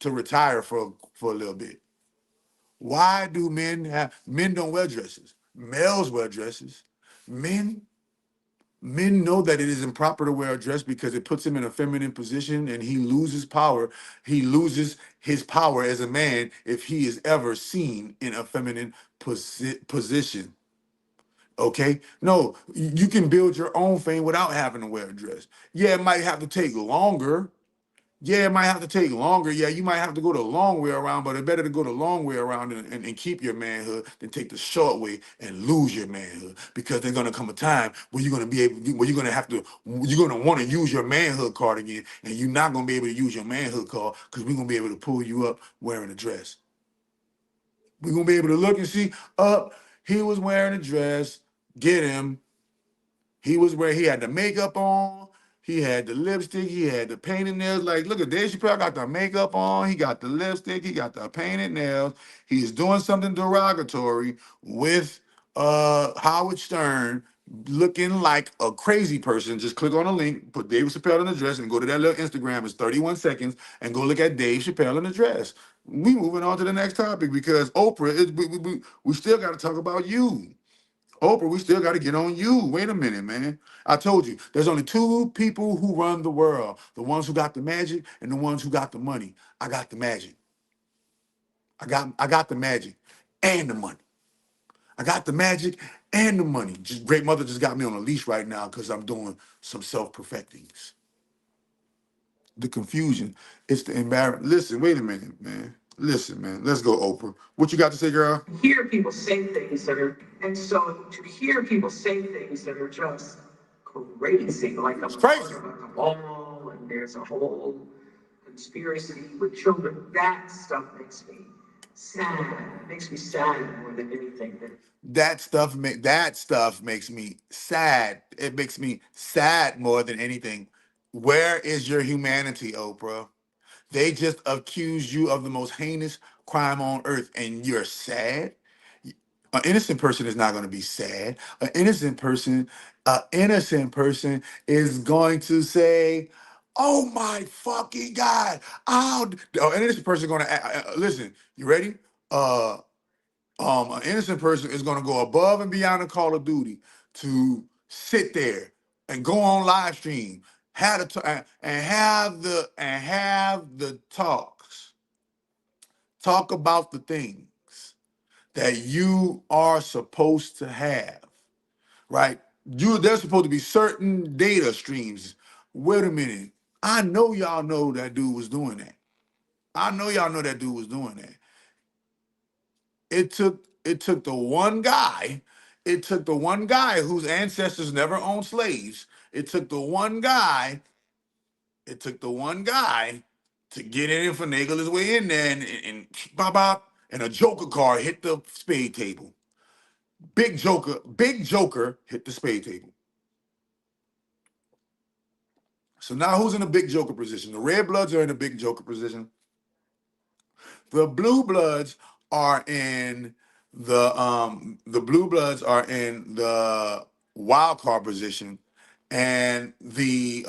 to retire for a little bit. Why do men don't wear dresses? Males wear dresses. Men know that it is improper to wear a dress because it puts him in a feminine position and he loses power. He loses his power as a man if he is ever seen in a feminine position. Okay? No, you can build your own fame without having to wear a dress. Yeah, it might have to take longer. Yeah, it might have to take longer. Yeah, you might have to go the long way around, but it's better to go the long way around and keep your manhood than take the short way and lose your manhood. Because there's gonna come a time where you're gonna be able, where you're gonna want to use your manhood card again, and you're not gonna be able to use your manhood card because we're gonna be able to pull you up wearing a dress. We're gonna be able to look and see, up, he was wearing a dress, get him. He was where he had the makeup on, he had the lipstick, he had the painted nails. Like, look at Dave Chappelle got the makeup on, he got the lipstick, he got the painted nails. He's doing something derogatory with Howard Stern, looking like a crazy person. Just click on the link, put Dave Chappelle in the dress, and go to that little Instagram. It's 31 seconds, and go look at Dave Chappelle in the dress. We moving on to the next topic because Oprah is we still got to talk about you. Oprah, we still got to get on you. Wait a minute, man. I told you, there's only two people who run the world: the ones who got the magic and the ones who got the money. I got the magic. I got the magic and the money. I got the magic and the money. Just Great Mother just got me on a leash right now because I'm doing some self-perfectings. The confusion, it's the embarrassment. Listen, wait a minute, man. Listen, man. Let's go, Oprah. What you got to say, girl? Hear people say things that are, and so to hear people say things that are just crazy, like I'm It's crazy. talking about the ball and there's a whole conspiracy with children, that stuff makes me sad. It makes me sad more than anything. That stuff makes me sad. It makes me sad more than anything. Where is your humanity, Oprah? They just accused you of the most heinous crime on earth, and you're sad. An innocent person is not going to be sad. An innocent person is going to say, "Oh my fucking God!" An innocent person is going to listen. You ready? An innocent person is going to go above and beyond the Call of Duty to sit there and go on live stream, and have the talk about the things that you are supposed to have, right? There's supposed to be certain data streams. Wait a minute. I know y'all know that dude was doing that. I know y'all know that dude was doing that. It took the one guy. It took the one guy whose ancestors never owned slaves. It took the one guy. It took the one guy to get in and finagle his way in there, and bop bop, and a Joker card hit the spade table. Big Joker hit the spade table. So now who's in a big Joker position? The Red Bloods are in a big Joker position. The Blue Bloods are in the wild card position, and the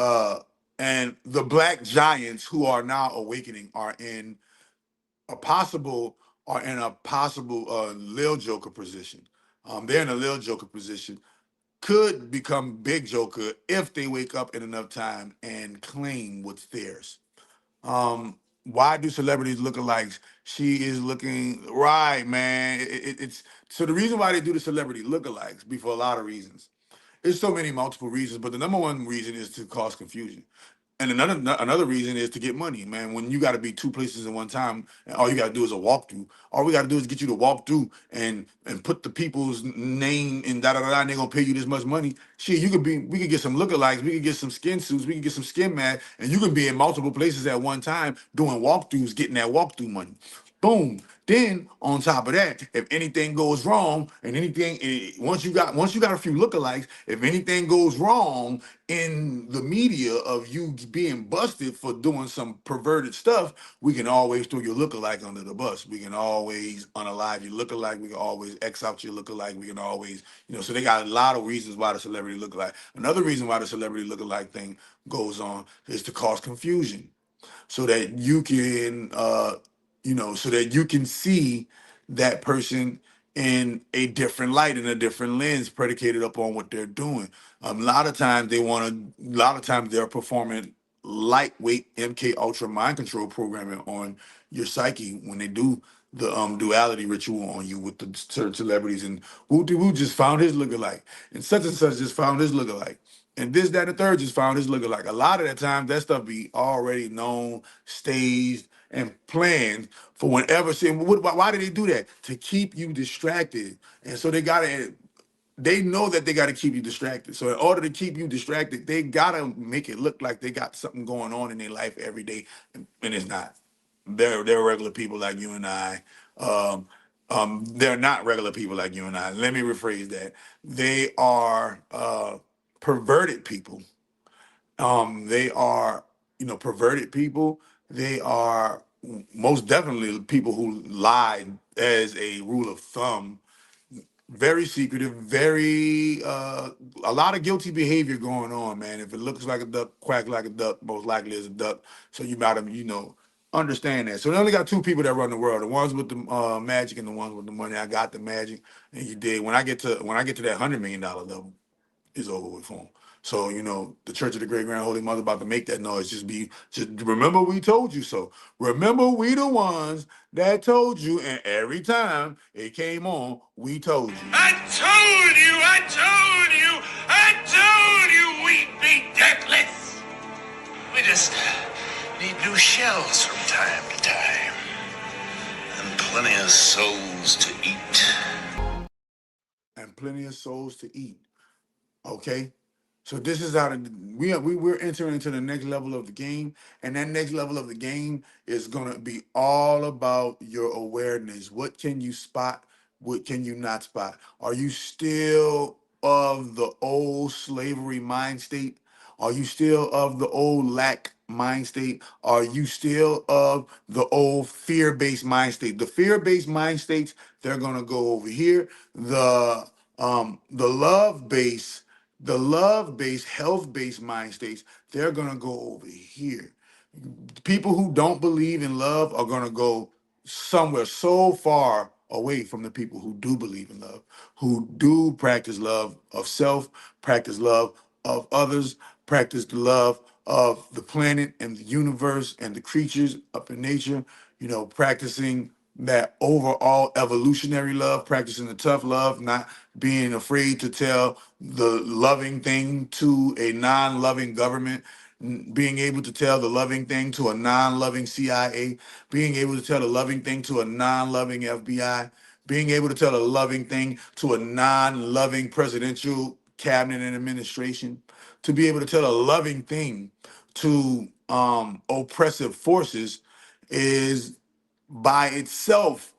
Black Giants, who are now awakening, are in a possible Lil Joker position. They're in a Lil Joker position. Could become Big Joker if they wake up in enough time and claim what's theirs. Why do celebrities lookalikes? She is looking right, man. It's so the reason why they do the celebrity lookalikes be for a lot of reasons. There's so many multiple reasons, but the number one reason is to cause confusion. And another reason is to get money, man. When you got to be two places at one time, and all you got to do is a walkthrough. All we got to do is get you to walk through and put the people's name and da da da. And they're gonna pay you this much money. Shit, we could get some lookalikes, we could get some skin suits, we could get some skin mats, and you can be in multiple places at one time doing walkthroughs, getting that walkthrough money. Boom. Then on top of that, if anything goes wrong, and once you got a few lookalikes, if anything goes wrong in the media of you being busted for doing some perverted stuff, we can always throw your lookalike under the bus. We can always unalive your lookalike. We can always X out your lookalike. We can always, so they got a lot of reasons why the celebrity lookalike. Another reason why the celebrity lookalike thing goes on is to cause confusion, so that you can see that person in a different light, in a different lens, predicated upon what they're doing. A lot of times they're performing lightweight MK Ultra mind control programming on your psyche when they do the duality ritual on you with the certain celebrities, and who just found his lookalike, and such just found his lookalike. and this, that, and the third just found his lookalike. A lot of the time, that stuff be already known, staged, and planned for whenever. Why do they do that? To keep you distracted. And so they know that they got to keep you distracted. So in order to keep you distracted, they got to make it look like they got something going on in their life every day, and it's not. They're regular people like you and I. They're not regular people like you and I. Let me rephrase that. They are perverted people. They are, perverted people. They are most definitely people who lie as a rule of thumb. Very secretive, very a lot of guilty behavior going on, man. If it looks like a duck, quack like a duck, most likely is a duck. So you gotta, understand that. So they only got two people that run the world: the ones with the magic and the ones with the money. I got the magic, and you did. When I get to that $100 million level, it's over with for 'em. So the Church of the Great Grand Holy Mother about to make that noise. Just remember we told you so. Remember we the ones that told you, and every time it came on, we told you. I told you we'd be deathless. We just need new shells from time to time. And plenty of souls to eat. And plenty of souls to eat. Okay? So this is how we're entering into the next level of the game, and that next level of the game is gonna be all about your awareness. What can you spot? What can you not spot? Are you still of the old slavery mind state? Are you still of the old lack mind state? Are you still of the old fear-based mind state? The fear-based mind states, they're gonna go over here. The love-based, health-based mind states, they're gonna go over here. People who don't believe in love are gonna go somewhere so far away from the people who do believe in love, who do practice love of self, practice love of others, practice the love of the planet and the universe and the creatures up in nature, practicing that overall evolutionary love, practicing the tough love, not being afraid to tell the loving thing to a non-loving government, being able to tell the loving thing to a non-loving CIA, being able to tell the loving thing to a non-loving FBI, being able to tell the loving thing to a non-loving presidential cabinet and administration, to be able to tell a loving thing to oppressive forces is by itself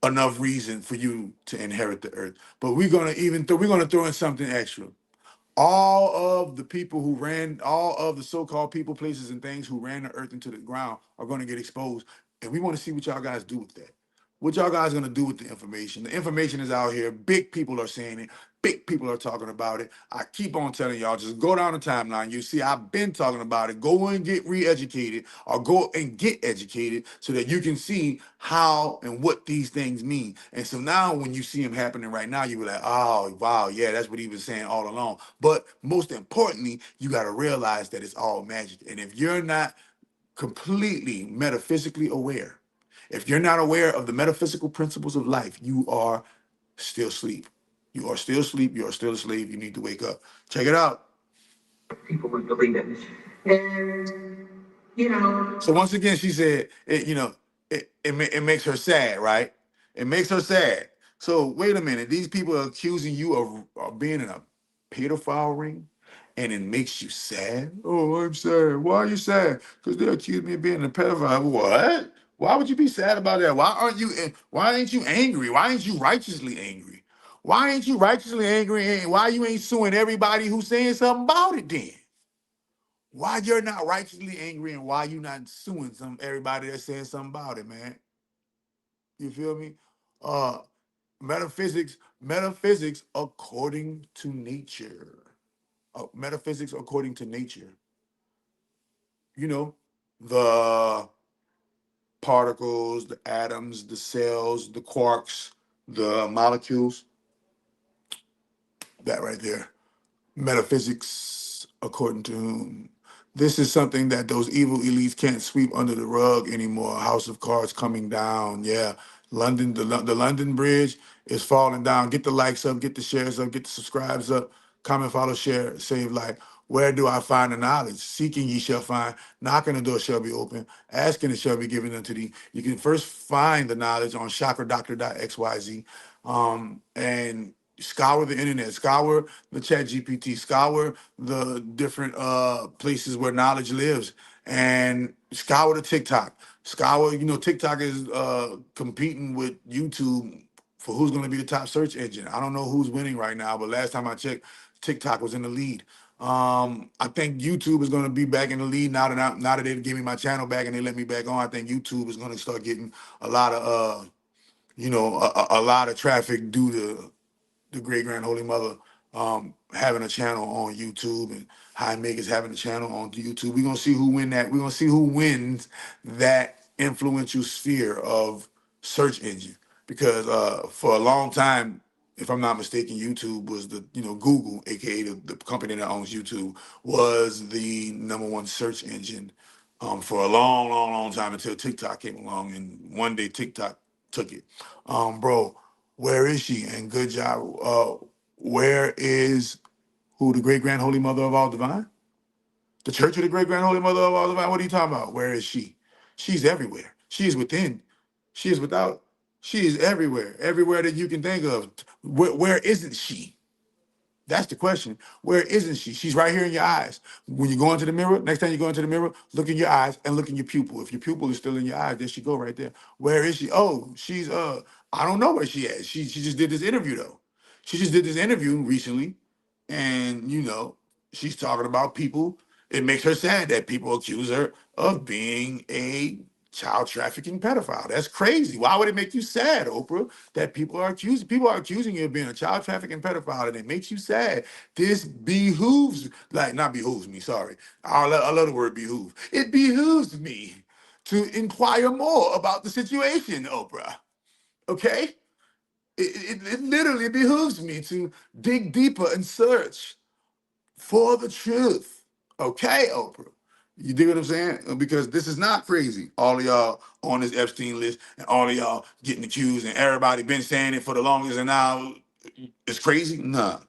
enough reason for you to inherit the earth. But we're gonna throw in something extra. All of the people who ran, all of the so-called people, places, and things who ran the earth into the ground are going to get exposed. And we want to see what y'all guys do with that. What y'all guys going to do with the information? The information is out here. Big people are saying it. Big people are talking about it. I keep on telling y'all, just go down the timeline. You see, I've been talking about it. Go and get re-educated, or go and get educated so that you can see how and what these things mean. And so now when you see them happening right now, you be like, oh, wow, yeah, that's what he was saying all along. But most importantly, you got to realize that it's all magic. And if you're not completely metaphysically aware, if you're not aware of the metaphysical principles of life, you are still asleep. You are still asleep. You are still a slave. You need to wake up. Check it out. People would believe it. And, So once again, she said, it makes her sad, right? It makes her sad. So wait a minute. These people are accusing you of being in a pedophile ring, and it makes you sad? Oh, I'm sad. Why are you sad? Because they accuse me of being a pedophile. What? Why would you be sad about that? Why ain't you angry? Why ain't you righteously angry? Why ain't you righteously angry? And why you ain't suing everybody who's saying something about it then? Why you're not righteously angry, and why you not suing everybody that's saying something about it, man? You feel me? Uh metaphysics according to nature. Metaphysics according to nature. The particles, the atoms, the cells, the quarks, the molecules, that right there. Metaphysics according to whom? This is something that those evil elites can't sweep under the rug anymore. House of Cards coming down. Yeah. The London Bridge is falling down. Get the likes up, get the shares up, get the subscribes up. Comment, follow, share, save life. Where do I find the knowledge? Seeking ye shall find. Knocking the door shall be open. Asking it shall be given unto thee. You can first find the knowledge on chakradoctor.xyz, and scour the internet, scour the chat GPT, scour the different places where knowledge lives, and scour the TikTok. Scour, TikTok is competing with YouTube for who's going to be the top search engine. I don't know who's winning right now, but last time I checked, TikTok was in the lead. I think YouTube is going to be back in the lead now that they gave me my channel back and they let me back on. I think YouTube is going to start getting a lot of a lot of traffic due to the great grand holy mother having a channel on YouTube, and High Megas having a channel on YouTube. We're gonna see who win that. We're gonna see who wins that influential sphere of search engine. Because for a long time, if I'm not mistaken, YouTube was Google, aka the company that owns YouTube, was the number one search engine for a long, long, long time until TikTok came along, and one day TikTok took it. Bro, where is she? And good job. Where is who? The great grand holy mother of all divine? The church of the great grand holy mother of all divine? What are you talking about? Where is she? She's everywhere. She is within. She is without. She is everywhere. Everywhere that you can think of. Where isn't she? That's the question. Where isn't she? She's right here in your eyes. When you go into the mirror, next time you go into the mirror, look in your eyes and look in your pupil. If your pupil is still in your eyes, there she go right there. Where is she? Oh, she's I don't know where she at. She just did this interview though. She just did this interview recently, and she's talking about people. It makes her sad that people accuse her of being a child trafficking pedophile. That's crazy. Why would it make you sad, Oprah, that people are accusing you of being a child trafficking pedophile, and it makes you sad? This behooves, like, not behooves me, sorry. I love the word behoove. It behooves me to inquire more about the situation, Oprah. Okay? It literally behooves me to dig deeper and search for the truth. Okay, Oprah. You dig what I'm saying? Because this is not crazy. All of y'all on this Epstein list and all of y'all getting accused and everybody been saying it for the longest and now it's crazy? Nah.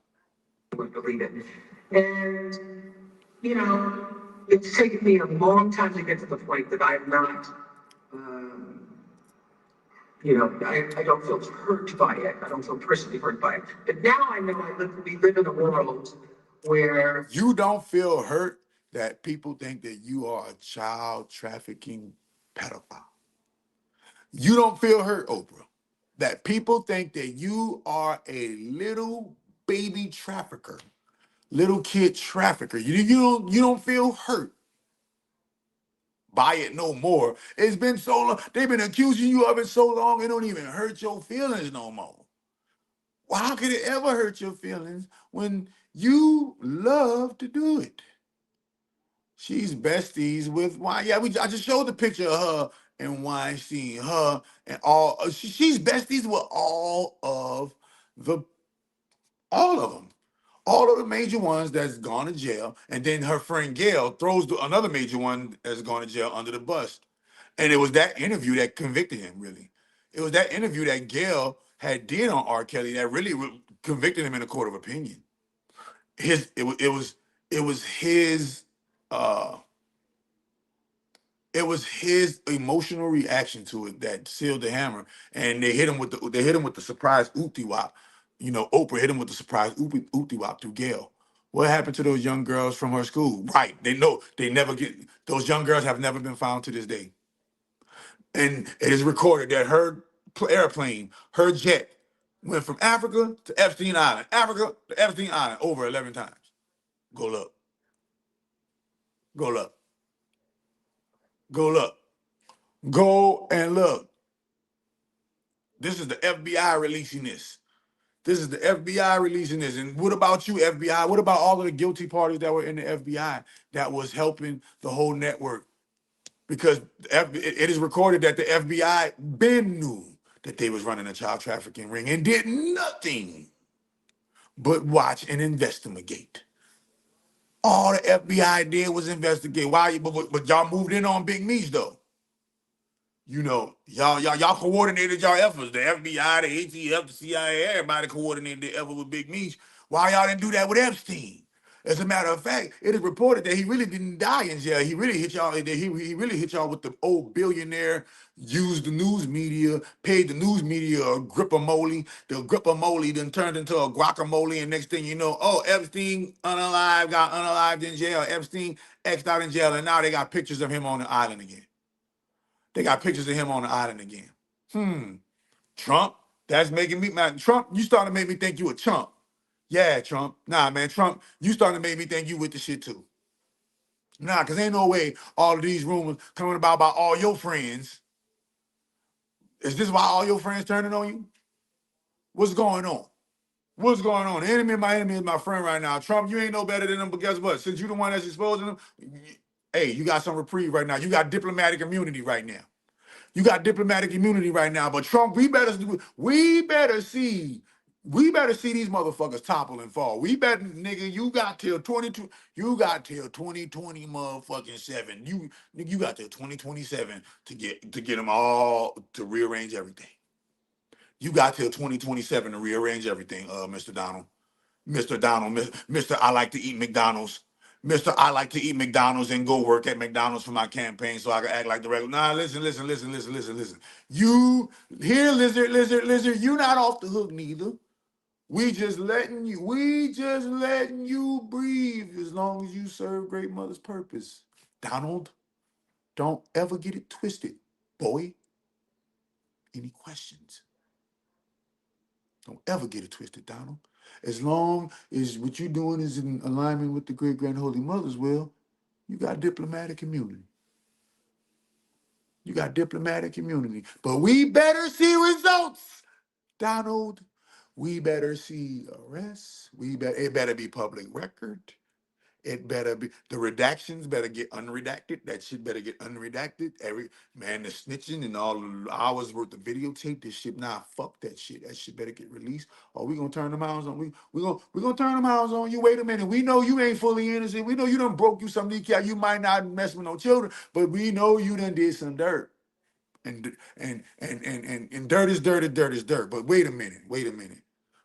I would believe it. And, it's taken me a long time to get to the point that I'm not, I don't feel hurt by it. I don't feel personally hurt by it. But now I know we live in a world where you don't feel hurt that people think that you are a child trafficking pedophile. You don't feel hurt, Oprah, that people think that you are a little baby trafficker, little kid trafficker. You don't feel hurt by it no more. It's been so long. They've been accusing you of it so long, it don't even hurt your feelings no more. Well, how could it ever hurt your feelings when you love to do it? She's besties with Wine. Yeah, I just showed the picture of her and Weinstein. Her and all. She's besties with all of them. All of the major ones that's gone to jail, and then her friend Gail throws another major one that's gone to jail under the bus. And it was that interview that convicted him, really. It was that interview that Gail had did on R. Kelly that really convicted him in a court of opinion. His uh it was his emotional reaction to it that sealed the hammer, and they hit him with the surprise oopty wop. Oprah hit him with the surprise oopty wop through Gail. What happened to those young girls from her school? Right, they never get those young girls have never been found to this day, and it is recorded that her airplane, her jet, went from Africa to Epstein Island, Africa to Epstein Island over 11 times. Go look, go look, go look, go and look. This is the FBI releasing this. This is the FBI releasing this. And what about you, FBI? What about all of the guilty parties that were in the FBI that was helping the whole network? Because it is recorded that the FBI been knew that they was running a child trafficking ring and did nothing but watch and investigate. All the FBI did was investigate. Why? But y'all moved in on Big Meech though. You know, y'all coordinated y'all efforts. The FBI, the ATF, the CIA, everybody coordinated their effort with Big Meech. Why y'all didn't do that with Epstein? As a matter of fact, it is reported that he really didn't die in jail. He really hit y'all. He really hit y'all with the old billionaire, used the news media, paid the news media a gripper moly. The gripper moly then turned into a guacamole, and next thing you know, oh, Epstein unalived, got unalived in jail. Epstein X'd out in jail, and now they got pictures of him on the island again. They got pictures of him on the island again. Trump, that's making me mad. Trump, you starting to make me think you a chump. Yeah, Trump. Nah, man, Trump, you starting to make me think you with the shit too. Nah, because ain't no way all of these rumors coming about by all your friends. Is this why all your friends turning on you? What's going on? What's going on? The enemy of my enemy is my friend right now. Trump, you ain't no better than him, but guess what? Since you the one that's exposing them, hey, you got some reprieve right now. You got diplomatic immunity right now. You got diplomatic immunity right now. But Trump, we better see these motherfuckers topple and fall. We better, nigga, you got till 2020 motherfucking 7. You got till 2027 to get them all to rearrange everything. You got till 2027 to rearrange everything, Mr. Donald. Mr. Donald, Mr. I like to eat McDonald's. Mr. I like to eat McDonald's and go work at McDonald's for my campaign so I can act like the regular. Nah, listen. You here, lizard, you not off the hook neither. We just letting you breathe as long as you serve great mother's purpose. Donald, don't ever get it twisted, boy. Any questions? Don't ever get it twisted, Donald. As long as what you're doing is in alignment with the great grand holy mother's will, you got diplomatic immunity. You got diplomatic immunity. But we better see results, Donald. We better see arrests. It better be public record. It better be the redactions better get unredacted. That shit better get unredacted. Every man, the snitching and all the hours worth of videotape. This shit, nah, fuck that shit. That shit better get released. Or we gonna turn them hours on. We gonna turn them hours on you. Wait a minute. We know you ain't fully innocent. We know you done broke you some kneecap. You might not mess with no children, but we know you done did some dirt. And dirt is dirt and dirt is dirt. But wait a minute.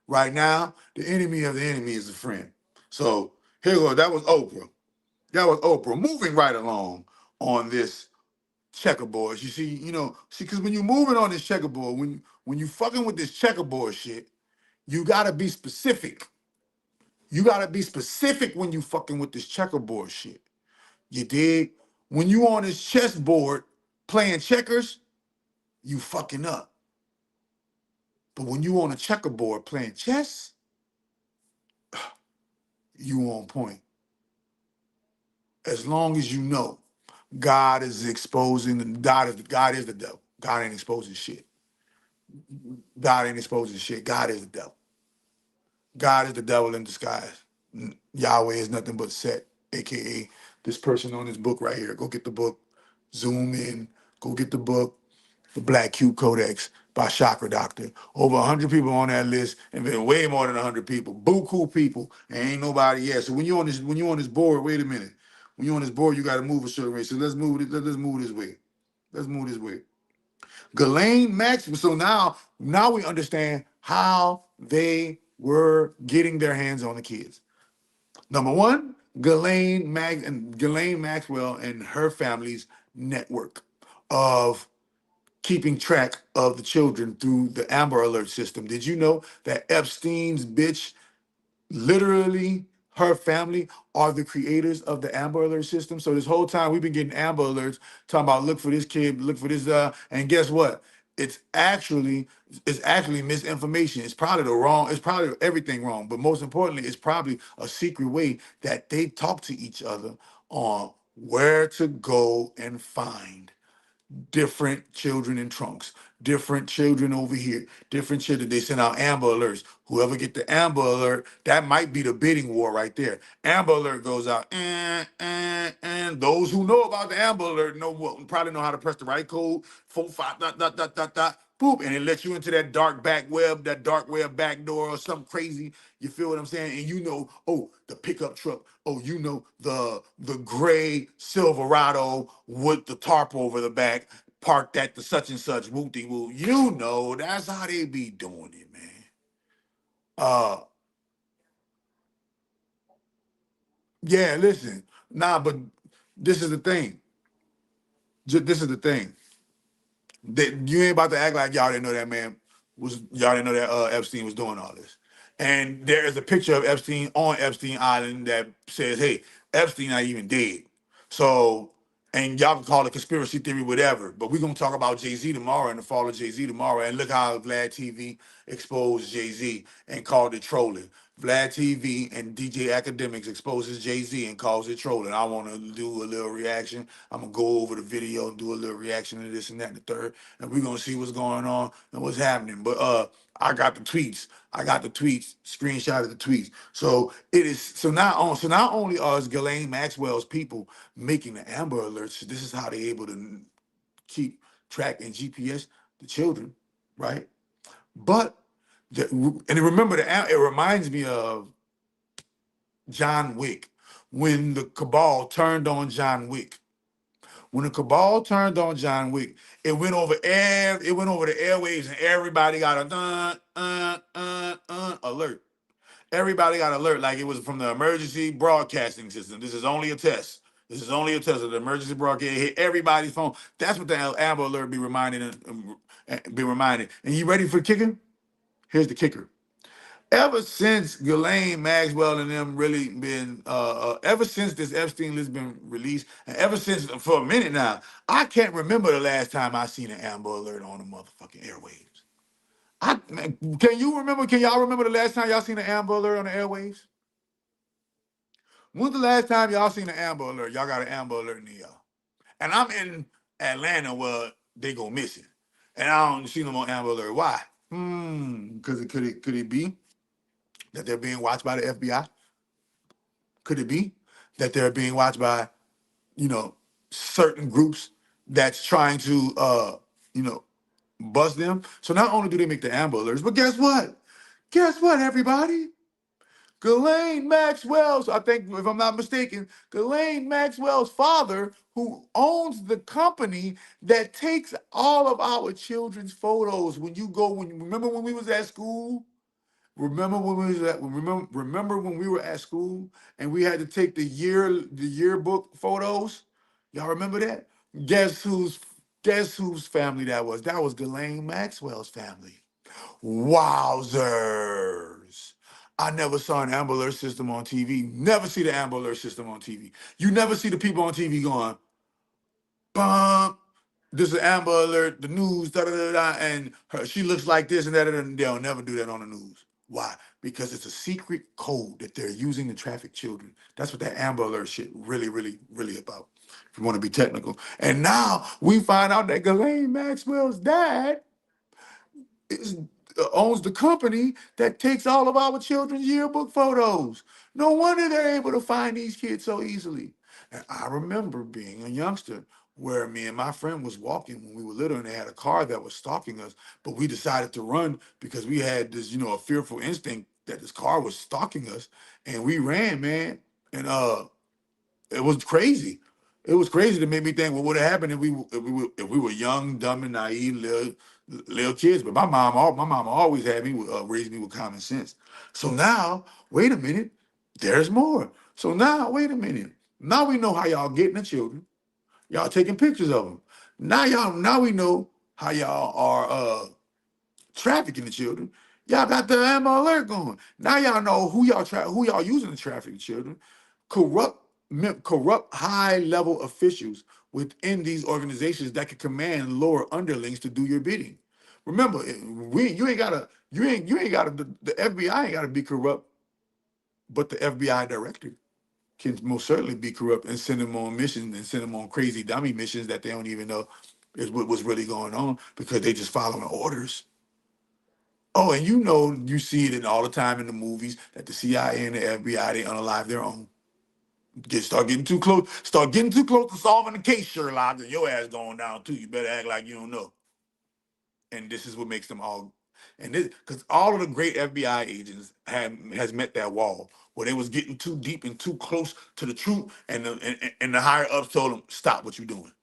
Right now, the enemy of the enemy is a friend. So here we go. That was Oprah. Moving right along on this checkerboard. You see, because when you're moving on this checkerboard, when you fucking with this checkerboard shit, you gotta be specific. You gotta be specific when you fucking with this checkerboard shit. You dig? When you on this chessboard playing checkers, you fucking up. But when you on a checkerboard playing chess, you on point. As long as you know God is exposing, God is the devil. God ain't exposing shit. God ain't exposing shit. God is the devil. God is the devil in disguise. Yahweh is nothing but Set, aka this person on this book right here. Go get the book. Zoom in. Go get the book. The Black Cube Codex by Chakra Doctor. Over 100 people on that list, and been way more than 100 people. Buku people, and ain't nobody yet. So when you on this board, wait a minute. When you're on this board, you got to move a certain way. So let's move it. Let's move this way. Let's move this way. Ghislaine Maxwell. So now we understand how they were getting their hands on the kids. Number one, Ghislaine Maxwell and her family's network of keeping track of the children through the Amber Alert system. Did you know that Epstein's bitch, literally her family, are the creators of the Amber Alert system? So this whole time we've been getting Amber Alerts talking about look for this kid, look for this, and guess what? It's actually misinformation. It's probably everything wrong, but most importantly, it's probably a secret way that they talk to each other on where to go and find different children in trunks, different children over here, different children. They send out Amber Alerts. Whoever get the Amber Alert, that might be the bidding war right there. Amber Alert goes out, and those who know about the Amber Alert probably know how to press the right code, 45, dot, dot, dot, dot, dot, boop, and it lets you into that dark web back door or something crazy. You feel what I'm saying? And the pickup truck. The gray Silverado with the tarp over the back. parked at the such and such whoopty whoop. You know, that's how they be doing it, man. Yeah, listen. Nah, but this is the thing. This is the thing. That you ain't about to act like y'all didn't know that man y'all didn't know that Epstein was doing all this. And there is a picture of Epstein on Epstein Island that says, hey, Epstein not even dead. So, and y'all can call it conspiracy theory, whatever. But we're gonna talk about Jay-Z tomorrow and the fall of Jay-Z tomorrow. And look how Vlad TV exposed Jay-Z and called it trolling. Vlad TV and DJ Academics exposes Jay-Z and calls it trolling. I want to do a little reaction. I'm gonna go over the video and do a little reaction to this and that and the third, and we're gonna see what's going on and what's happening. But I got the tweets. I got the tweets, screenshot of the tweets. So it is not only are Ghislaine Maxwell's people making the Amber Alerts, this is how they're able to keep track and GPS the children, right? But and remember, it reminds me of John Wick when the cabal turned on John Wick. When the cabal turned on John Wick, it went over the airwaves, and everybody got a alert. Everybody got alert like it was from the emergency broadcasting system. This is only a test. This is only a test of the emergency broadcast. It hit everybody's phone. That's what the Amber Alert be reminding. And you ready for the kicker? Here's the kicker. Ever since Ghislaine Maxwell and them really been, ever since this Epstein list been released, and ever since, for a minute now, I can't remember the last time I seen an Amber Alert on the motherfucking airwaves. Can y'all remember the last time y'all seen an Amber Alert on the airwaves? When's the last time y'all seen an Amber Alert? Y'all got an Amber Alert near y'all. And I'm in Atlanta where they go missing. And I don't see them on Amber Alert. Why? Because could it be that they're being watched by the FBI? Could it be that they're being watched by, certain groups that's trying to, bust them? So not only do they make the Amber Alerts, but guess what? Guess what, everybody? Ghislaine Maxwell's, I think, if I'm not mistaken, Ghislaine Maxwell's father, who owns the company that takes all of our children's photos. Remember when we was at school? Remember when we were at school and we had to take the yearbook photos? Y'all remember that? Guess whose family that was? That was Ghislaine Maxwell's family. Wowzers. I never saw an Amber Alert system on TV. Never see the Amber Alert system on TV. You never see the people on TV going, bum, this is Amber Alert, the news, da da da da, and she looks like this and that, and they'll never do that on the news. Why? Because it's a secret code that they're using to traffic children. That's what that Amber Alert shit really, really, really about, if you want to be technical. And now we find out that Ghislaine Maxwell's dad owns the company that takes all of our children's yearbook photos. No wonder they're able to find these kids so easily. And I remember being a youngster where me and my friend was walking when we were little, and they had a car that was stalking us, but we decided to run because we had this, a fearful instinct that this car was stalking us, and we ran, man. And it was crazy. It was crazy to make me think, what would have happened if we were young, dumb, and naive little kids? But my mom always had me raised me with common sense. So now, wait a minute, there's more. So now, wait a minute. Now we know how y'all getting the children. Y'all taking pictures of them. Now we know how y'all are trafficking the children. Y'all got the Amber Alert going. Now y'all know who y'all using to traffic the children. Corrupt high-level officials within these organizations that can command lower underlings to do your bidding. Remember, the FBI ain't gotta be corrupt, but the FBI director can most certainly be corrupt and send them on missions and send them on crazy dummy missions that they don't even know is what was really going on because they just following orders. Oh, and you see it all the time in the movies that the CIA and the FBI, they unalive their own. Start getting too close to solving the case, Sherlock, and your ass going down too. You better act like you don't know. And this is what makes them all, and this because all of the great FBI agents has met that wall where they was getting too deep and too close to the truth, and the higher ups told them, stop what you're doing.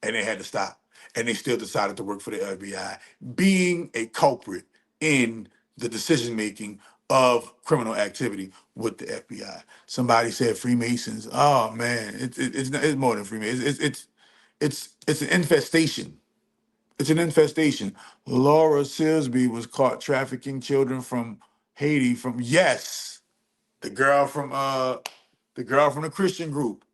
And they had to stop. and they still decided to work for the FBI, being a culprit in the decision making of criminal activity with the FBI. Somebody said Freemasons. Oh man, it's more than Freemasons. It's an infestation. It's an infestation. Laura Silsby was caught trafficking children from Haiti. From yes, the girl from the Christian group.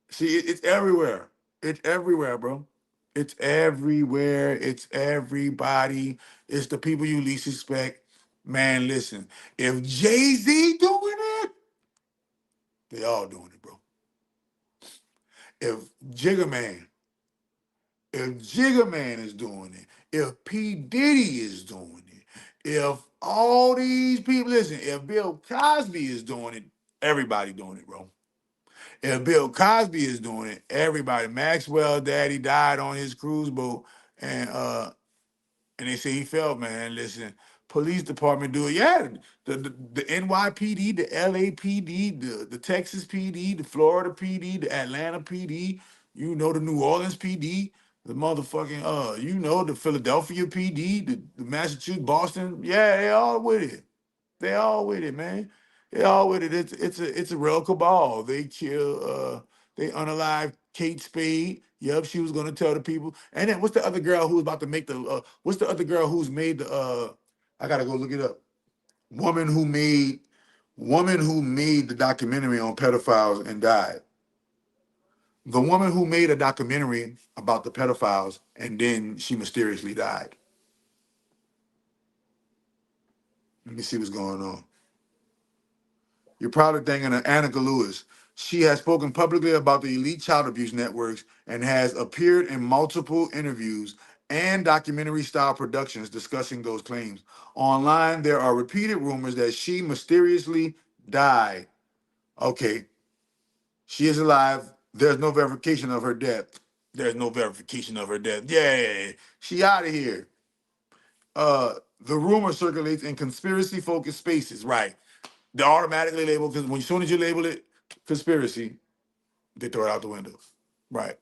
See, it's everywhere. It's everywhere, bro. It's everywhere. It's everybody. It's the people you least expect. Man, listen. If Jay-Z doing it, they all doing it, bro. If Jigga Man, if Jigga Man is doing it, if P. Diddy is doing it, if all these people, listen, if Bill Cosby is doing it, everybody doing it, bro. If Bill Cosby is doing it, everybody. Maxwell daddy died on his cruise boat, and they say he fell, man. Listen, police department do it. Yeah, the NYPD, the LAPD, the Texas PD, the Florida PD, the Atlanta PD, you know, the New Orleans PD, the motherfucking the Philadelphia PD, the Massachusetts, Boston. Yeah, they all with it. They all with it, man. They all with it. It's a real cabal. They they unalive Kate Spade. Yep, she was gonna tell the people. And then what's the other girl who was about to make the what's the other girl who's made the I gotta go look it up. Woman who made the documentary on pedophiles and died. The woman who made a documentary about the pedophiles and then she mysteriously died. Let me see what's going on. You're probably thinking of Annika Lewis. She has spoken publicly about the elite child abuse networks and has appeared in multiple interviews and documentary-style productions discussing those claims. Online, there are repeated rumors that she mysteriously died. Okay, she is alive. There's no verification of her death. There's no verification of her death. Yeah, she out of here. The rumor circulates in conspiracy-focused spaces, right? They automatically label because as soon as you label it conspiracy, they throw it out the window. Right.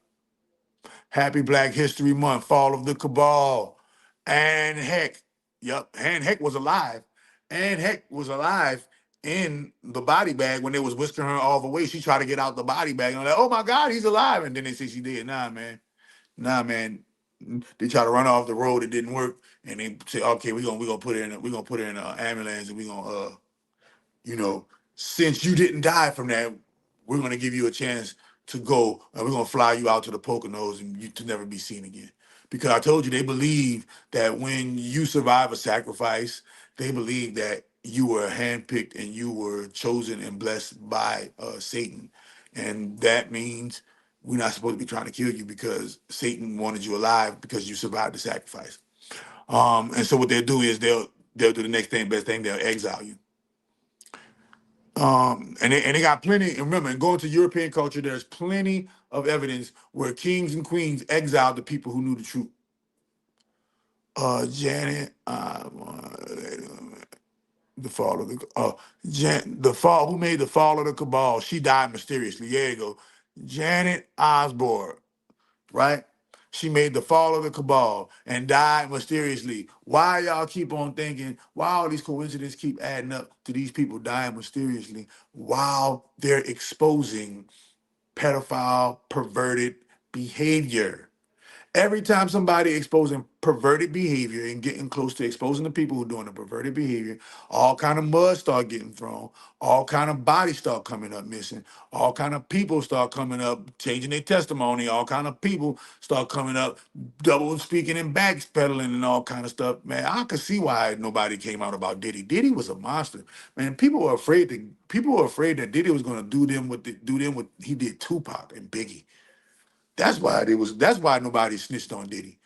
Happy Black History Month, Fall of the Cabal. And Heck. Yep. And Heck was alive. And Heck was alive in the body bag when they was whisking her all the way. She tried to get out the body bag. And I'm like, oh my God, he's alive. And then they say she did. Nah, man. Nah, man. They try to run off the road. It didn't work. And they say, okay, we're gonna put her in an ambulance and we're gonna since you didn't die from that, we're going to give you a chance to go and we're going to fly you out to the Poconos and you to never be seen again. Because I told you, they believe that when you survive a sacrifice, they believe that you were handpicked and you were chosen and blessed by Satan. And that means we're not supposed to be trying to kill you because Satan wanted you alive because you survived the sacrifice. And so what they'll do is they'll do the next thing, best thing, they'll exile you. And they got plenty. And remember, and going to European culture, there's plenty of evidence where kings and queens exiled the people who knew the truth. Janet, the fall of the fall. Who made the fall of the cabal? She died mysteriously. There you go, Janet Osborne, right? She made the fall of the cabal and died mysteriously. Why y'all keep on thinking, why all these coincidences keep adding up to these people dying mysteriously while they're exposing pedophile, perverted behavior? Every time somebody exposing perverted behavior and getting close to exposing the people who are doing the perverted behavior, all kind of mud start getting thrown, all kind of bodies start coming up missing, all kind of people start coming up changing their testimony, all kind of people start coming up double speaking and backpedaling and all kind of stuff. Man, I could see why nobody came out about Diddy. Diddy was a monster. Man, people were afraid that Diddy was going to do them what he did Tupac and Biggie. That's why nobody snitched on Diddy.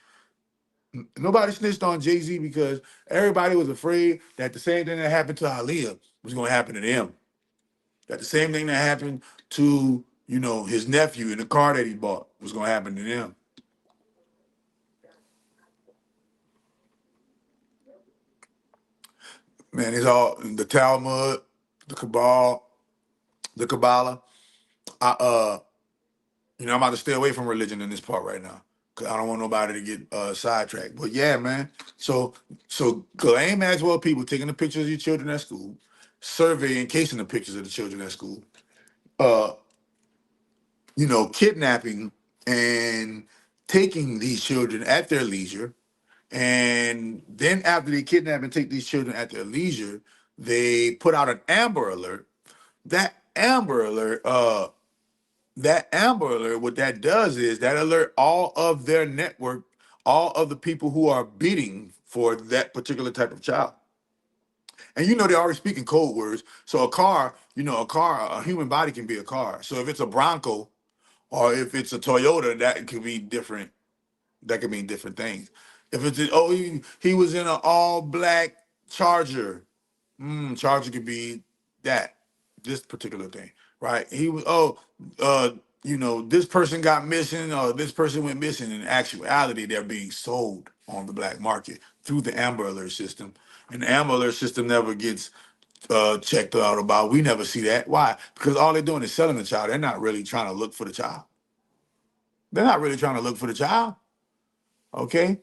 Nobody snitched on Jay-Z because everybody was afraid that the same thing that happened to Aaliyah was going to happen to them. That the same thing that happened to, his nephew in the car that he bought was going to happen to them. Man, it's all the Talmud, the Cabal, the Kabbalah. I'm about to stay away from religion in this part right now. 'Cause I don't want nobody to get sidetracked. But yeah, man. So Ghislaine Maxwell people taking the pictures of your children at school, surveying, casing the pictures of the children at school, uh, kidnapping and taking these children at their leisure. And then after they kidnap and take these children at their leisure, they put out an Amber Alert. That Amber Alert, what that does is that alert all of their network, all of the people who are bidding for that particular type of child. And they're already speaking code words. So a human body can be a car. So if it's a Bronco or if it's a Toyota, that could be different. That could mean different things. If it's he was in an all black Charger. Charger could be this particular thing, right? He was this person got missing or this person went missing. In actuality, they're being sold on the black market through the Amber Alert system, and the Amber Alert system never gets checked out about. We never see that. Why? Because all they're doing is selling the child. They're not really trying to look for the child. They're not really trying to look for the child. Okay.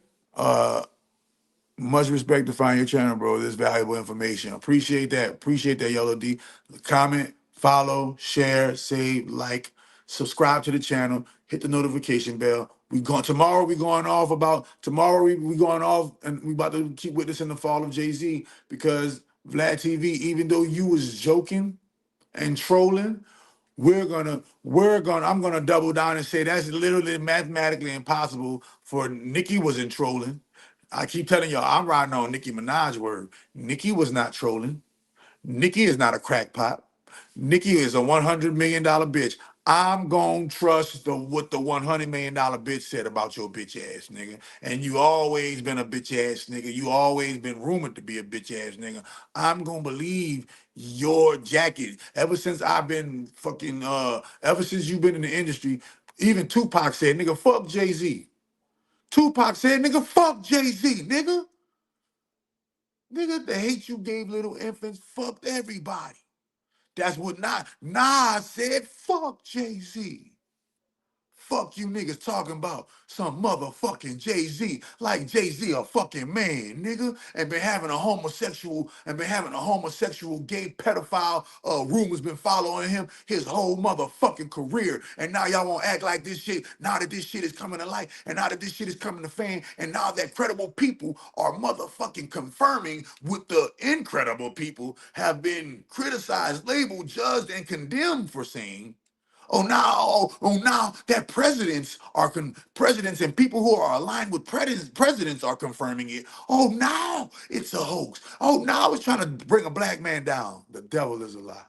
Much respect to find your channel, bro. This valuable information. Appreciate that. Appreciate that, Yellow D. Comment, follow, share, save, like, subscribe to the channel, hit the notification bell. Tomorrow we going off and we about to keep witnessing the fall of Jay-Z because Vlad TV, even though you was joking and trolling, I'm gonna double down and say that's literally mathematically impossible for Nicki wasn't trolling. I keep telling y'all, I'm riding on Nicki Minaj word. Nicki was not trolling. Nicki is not a crackpot. Nicki is a $100 million bitch. I'm gonna trust what the $100 million bitch said about your bitch ass nigga. And you always been a bitch ass nigga. You always been rumored to be a bitch ass nigga. I'm gonna believe your jacket. Ever since you've been in the industry, even Tupac said, nigga, fuck Jay-Z. Tupac said, nigga, fuck Jay-Z, nigga. Nigga, the hate you gave little infants fucked everybody. That's what Nas said, fuck Jay-Z. Fuck you niggas talking about some motherfucking Jay-Z, like Jay-Z a fucking man, nigga, and been having a homosexual gay pedophile rumors been following him his whole motherfucking career. And now y'all won't act like this shit, now that this shit is coming to light, and now that this shit is coming to fame, and now that credible people are motherfucking confirming what the incredible people have been criticized, labeled, judged, and condemned for saying. Now that presidents and people who are aligned with presidents are confirming it. Oh, now it's a hoax. Oh, now it's trying to bring a black man down. The devil is a lie.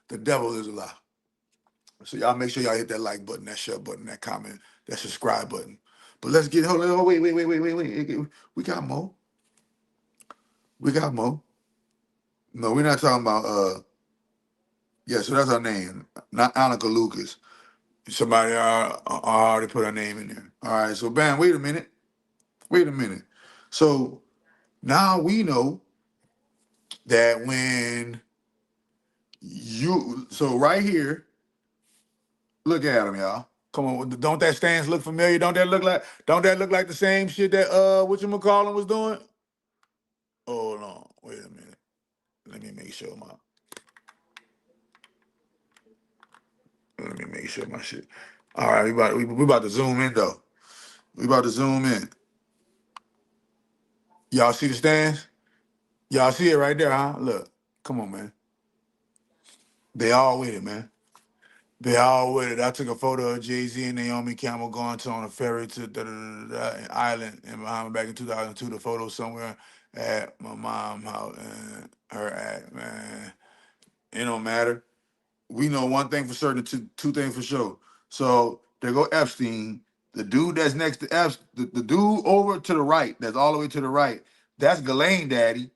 The devil is a lie. So y'all make sure y'all hit that like button, that share button, that comment, that subscribe button. But let's get, hold on, wait. We got more. We got more. No, we're not talking about, yeah, so that's our name, not Annika Lucas. Somebody already put her name in there. All right, so bam, wait a minute. So now we know that when so right here, look at him, y'all. Come on, don't that stance look familiar? Don't that look like the same shit that whatchamacallit was doing? Hold on, wait a minute. Let me make sure my shit. All right, we about to zoom in though. We about to zoom in. Y'all see the stands? Y'all see it right there, huh? Look, come on, man. They all with it, man. They all with it. I took a photo of Jay-Z and Naomi Campbell going on a ferry to an island in Bahamas back in 2002. The photo somewhere at my mom's house and her at, man. It don't matter. We know one thing for certain, two things for sure. So there go Epstein. The dude that's next to Epstein, the dude over to the right, that's all the way to the right, that's Ghislaine Daddy.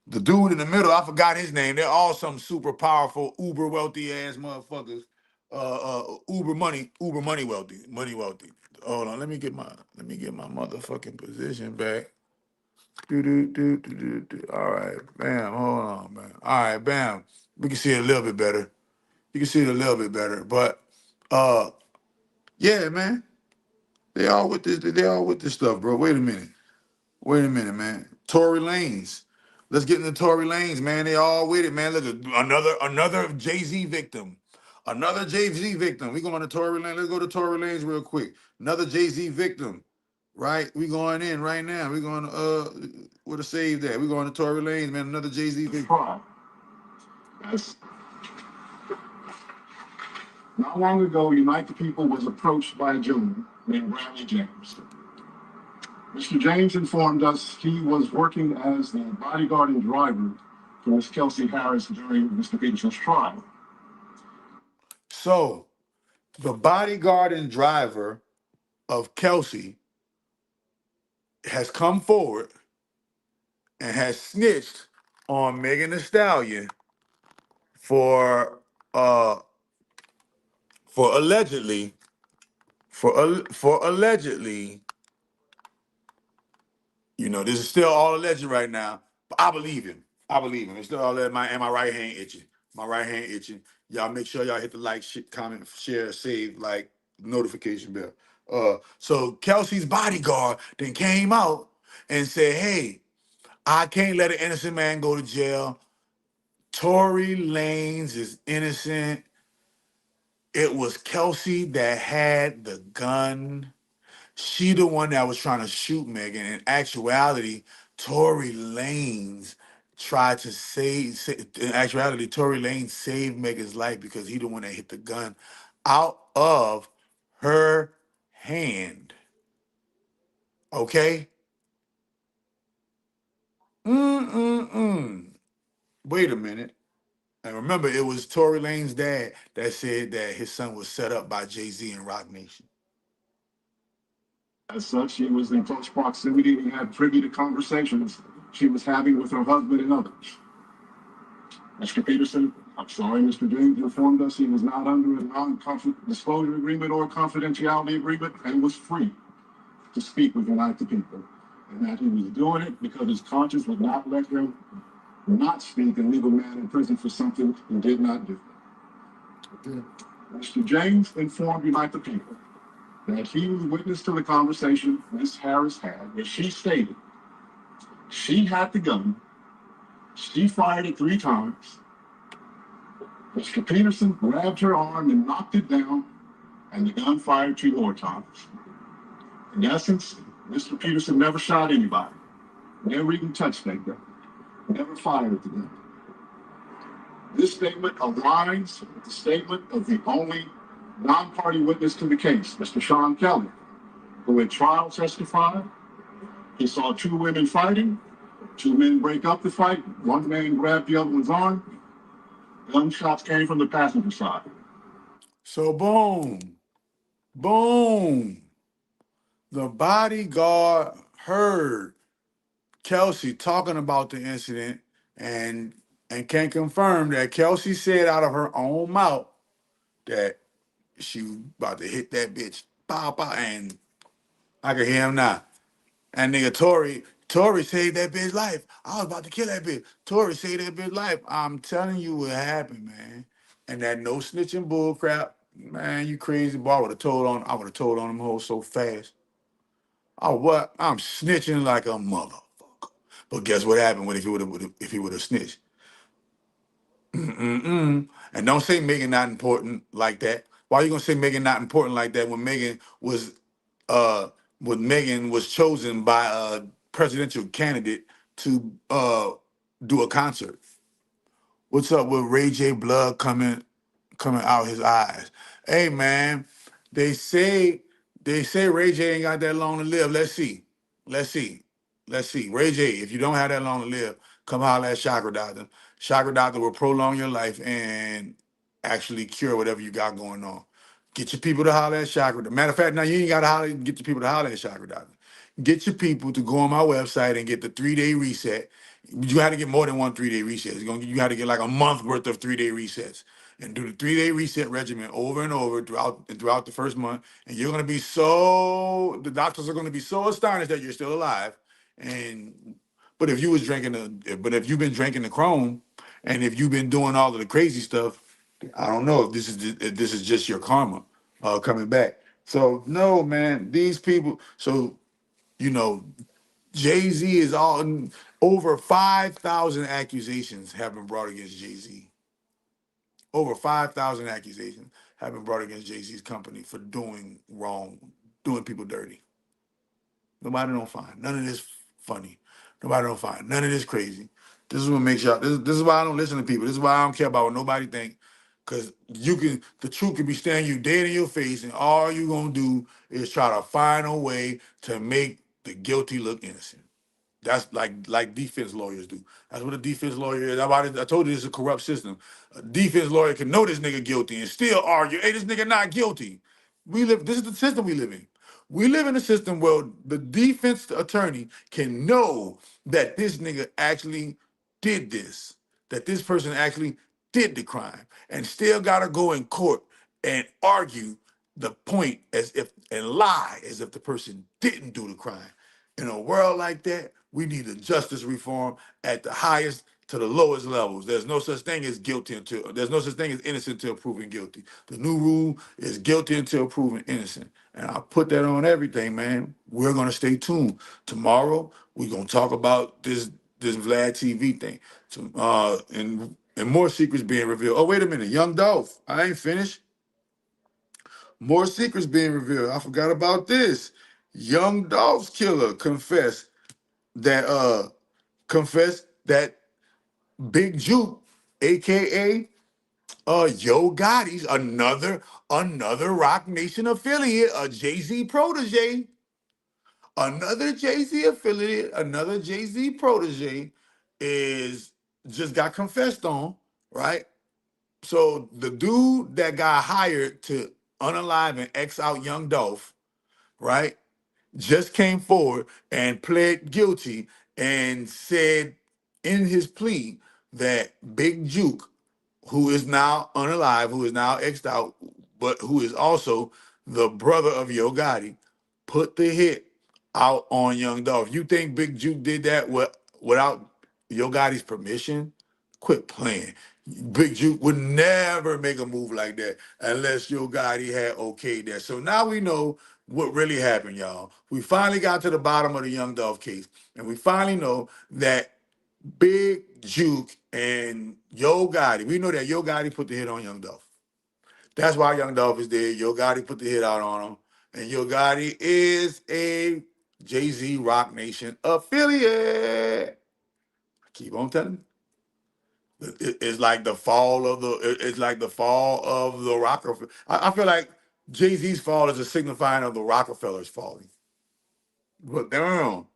The dude in the middle, I forgot his name. They're all some super powerful, uber wealthy ass motherfuckers. Uber money wealthy. Hold on, let me get my motherfucking position back. All right, bam. Hold on, man. All right, bam. We can see it a little bit better. You can see it a little bit better. But yeah, man. They all with this stuff, bro. Wait a minute, man. Tory Lanez. Let's get into Tory Lanez, man. They all with it, man. Look, another Jay-Z victim. Another Jay-Z victim. We going to Tory Lanez. Let's go to Tory Lanez real quick. Another Jay-Z victim. Right? We going in right now. We going to where to save that. We going to Tory Lanez, man. Another Jay-Z victim. Yes. Not long ago, Unite the People was approached by a gentleman named Bradley James. Mr. James informed us he was working as the bodyguard and driver for Miss Kelsey Harris during Mr. Peterson's trial. So, the bodyguard and driver of Kelsey has come forward and has snitched on Megan Thee Stallion for allegedly this is still all alleged right now, but I believe him. It's still all that. My right hand itching. Y'all make sure y'all hit the like, comment, share, save, like, notification bell. So Kelsey's bodyguard then came out and said, hey, I can't let an innocent man go to jail. Tory Lanez is innocent. It was Kelsey that had the gun. She the one that was trying to shoot Megan. In actuality, Tory Lanez tried to Tory Lanez saved Megan's life because he the one that hit the gun out of her hand. Okay? Wait a minute. And remember, it was Tory Lanez's dad that said that his son was set up by Jay-Z and Roc Nation. As such, she was in close proximity and had privy to conversations she was having with her husband and others. Mr. Peterson, I'm sorry, Mr. James informed us he was not under a non-disclosure agreement or a confidentiality agreement and was free to speak with Unite the People, and that he was doing it because his conscience would not let him not speak and leave a man in prison for something he did not do. Mr. James informed Unite the People that he was witness to the conversation Ms. Harris had, where she stated she had the gun, she fired it 3 times, Mr. Peterson grabbed her arm and knocked it down, and the gun fired 2 more times. In essence, Mr. Peterson never shot anybody, never even touched that gun, never fired the gun. This statement aligns with the statement of the only non-party witness to the case, Mr. Sean Kelly, who at trial testified he saw 2 women fighting, 2 men break up the fight, 1 man grabbed the other one's arm, gunshots came from the passenger side. So boom. The bodyguard heard Kelsey talking about the incident and can confirm that Kelsey said out of her own mouth that she was about to hit that bitch. Pow, pow, and I can hear him now. And nigga Tory saved that bitch life. I was about to kill that bitch. Tory saved that bitch life. I'm telling you what happened, man. And that no snitching bull crap, man, you crazy boy. I would have told on them hoes so fast. I'm snitching like a motherfucker. But guess what happened if he would have snitched? And don't say Megan not important like that. Why are you gonna say Megan not important like that when Megan was chosen by a presidential candidate to do a concert? What's up with Ray J blood coming out his eyes? Hey man, they say Ray J ain't got that long to live. Let's see. Ray J, if you don't have that long to live, come holler at Chakra Doctor. Chakra Doctor will prolong your life and actually cure whatever you got going on. Get your people to holler at Chakra Doctor. Matter of fact, now you ain't got to get your people to holler at Chakra Doctor. Get your people to go on my website and get the 3-day reset. You got to get more than one 3-day reset. You got to get like a month worth of 3-day resets and do the 3-day reset regimen over and over throughout the first month. And you're going to be the doctors are going to be so astonished that you're still alive. But if you've been drinking the Chrome, and if you've been doing all of the crazy stuff, I don't know if this is just your karma coming back. So no, man, these people. So you know, Jay Z is all over 5,000 accusations have been brought against Jay Z. Over 5,000 accusations have been brought against Jay Z's company for doing wrong, doing people dirty. Nobody don't find none of this funny. Nobody don't find none of this crazy. This is what makes y'all. This is why I don't listen to people. This is why I don't care about what nobody think. Cause the truth can be staring you dead in your face, and all you gonna do is try to find a way to make the guilty look innocent. That's like defense lawyers do. That's what a defense lawyer is. I told you it's a corrupt system. A defense lawyer can know this nigga guilty and still argue, hey, this nigga not guilty. This is the system we live in. We live in a system where the defense attorney can know that this nigga actually did this, that this person actually did the crime, and still gotta go in court and argue the point as if and lie as if the person didn't do the crime. In a world like that, we need a justice reform at the highest to the lowest levels. There's no such thing as there's no such thing as innocent until proven guilty. The new rule is guilty until proven innocent. And I'll put that on everything, man. We're gonna stay tuned. Tomorrow, we're gonna talk about this Vlad TV thing. And more secrets being revealed. Oh, wait a minute, Young Dolph. I ain't finished. More secrets being revealed. I forgot about this. Young Dolph's killer confessed that Big Juke, aka Yo Gotti's another Rock Nation affiliate, a Jay-Z protege, another Jay-Z affiliate, another Jay-Z protege is just got confessed on, right? So the dude that got hired to unalive and X out Young Dolph, right, just came forward and pled guilty and said in his plea that Big Juke, who is now unalive, who is now X'd out, but who is also the brother of Yo Gotti, put the hit out on Young Dolph. You think Big Juke did that without Yo Gotti's permission? Quit playing. Big Juke would never make a move like that unless Yo Gotti had okayed that. So now we know what really happened, y'all. We finally got to the bottom of the Young Dolph case, and we finally know that Big Juke and Yo Gotti, we know that Yo Gotti put the hit on Young Dolph. That's why Young Dolph is there. Yo Gotti put the hit out on him. And Yo Gotti is a Jay-Z Rock Nation affiliate. Keep on telling you. It's like the fall of the Rockefeller. I feel like Jay-Z's fall is a signifying of the Rockefellers falling. But damn,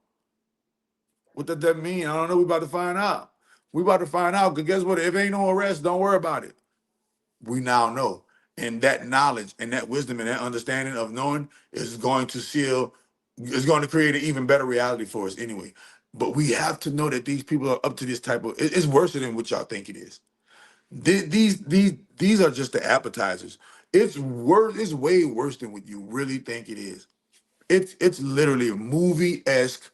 what does that mean? I don't know. We about to find out. We about to find out. Because guess what? If ain't no arrest, don't worry about it. We now know. And that knowledge and that wisdom and that understanding of knowing is going to create an even better reality for us anyway. But we have to know that these people are up to this type of, it's worse than what y'all think it is. These are just the appetizers. It's worse. It's way worse than what you really think it is. It's literally a movie-esque,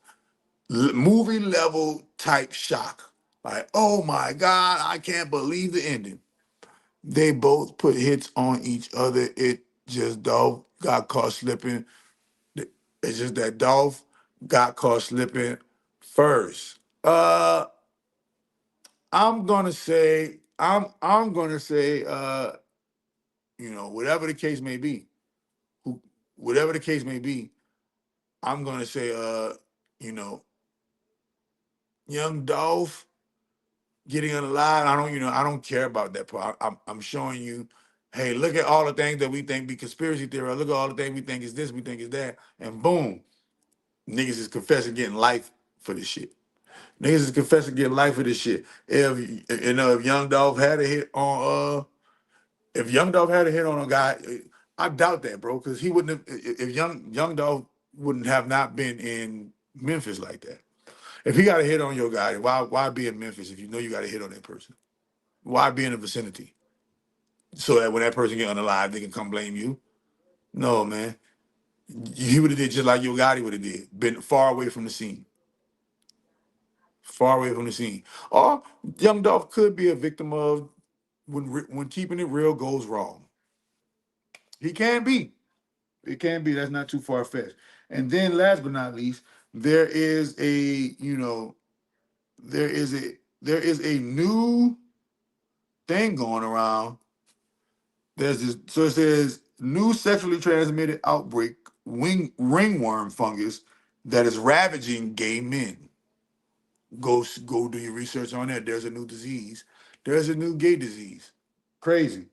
movie level type shock. Like, oh my God, I can't believe the ending. They both put hits on each other. It just Dolph got caught slipping. It's just that Dolph got caught slipping first. I'm gonna say, whatever the case may be, whatever the case may be, I'm gonna say, you know, Young Dolph getting unalive. I don't care about that part. I'm showing you, hey, look at all the things that we think be conspiracy theory. Look at all the things we think is this, we think is that, and boom, niggas is confessing getting life for this shit. Niggas is confessing getting life for this shit. If Young Dolph had a hit on if Young Dolph had a hit on a guy, I doubt that, bro, because he wouldn't have. If Young Dolph wouldn't have not been in Memphis like that. If he got a hit on your guy, why be in Memphis if you know you got a hit on that person? Why be in the vicinity so that when that person get unalive, they can come blame you? No, man. He would have did just like Yo Gotti would have did, been far away from the scene. Far away from the scene. Or Young Dolph could be a victim of when keeping it real goes wrong. He can be. It can be. That's not too far fetched. And then last but not least, there is a, there is a new thing going around. There's this, so it says new sexually transmitted outbreak ringworm fungus that is ravaging gay men. Go do your research on that. There's a new disease. There's a new gay disease. Crazy.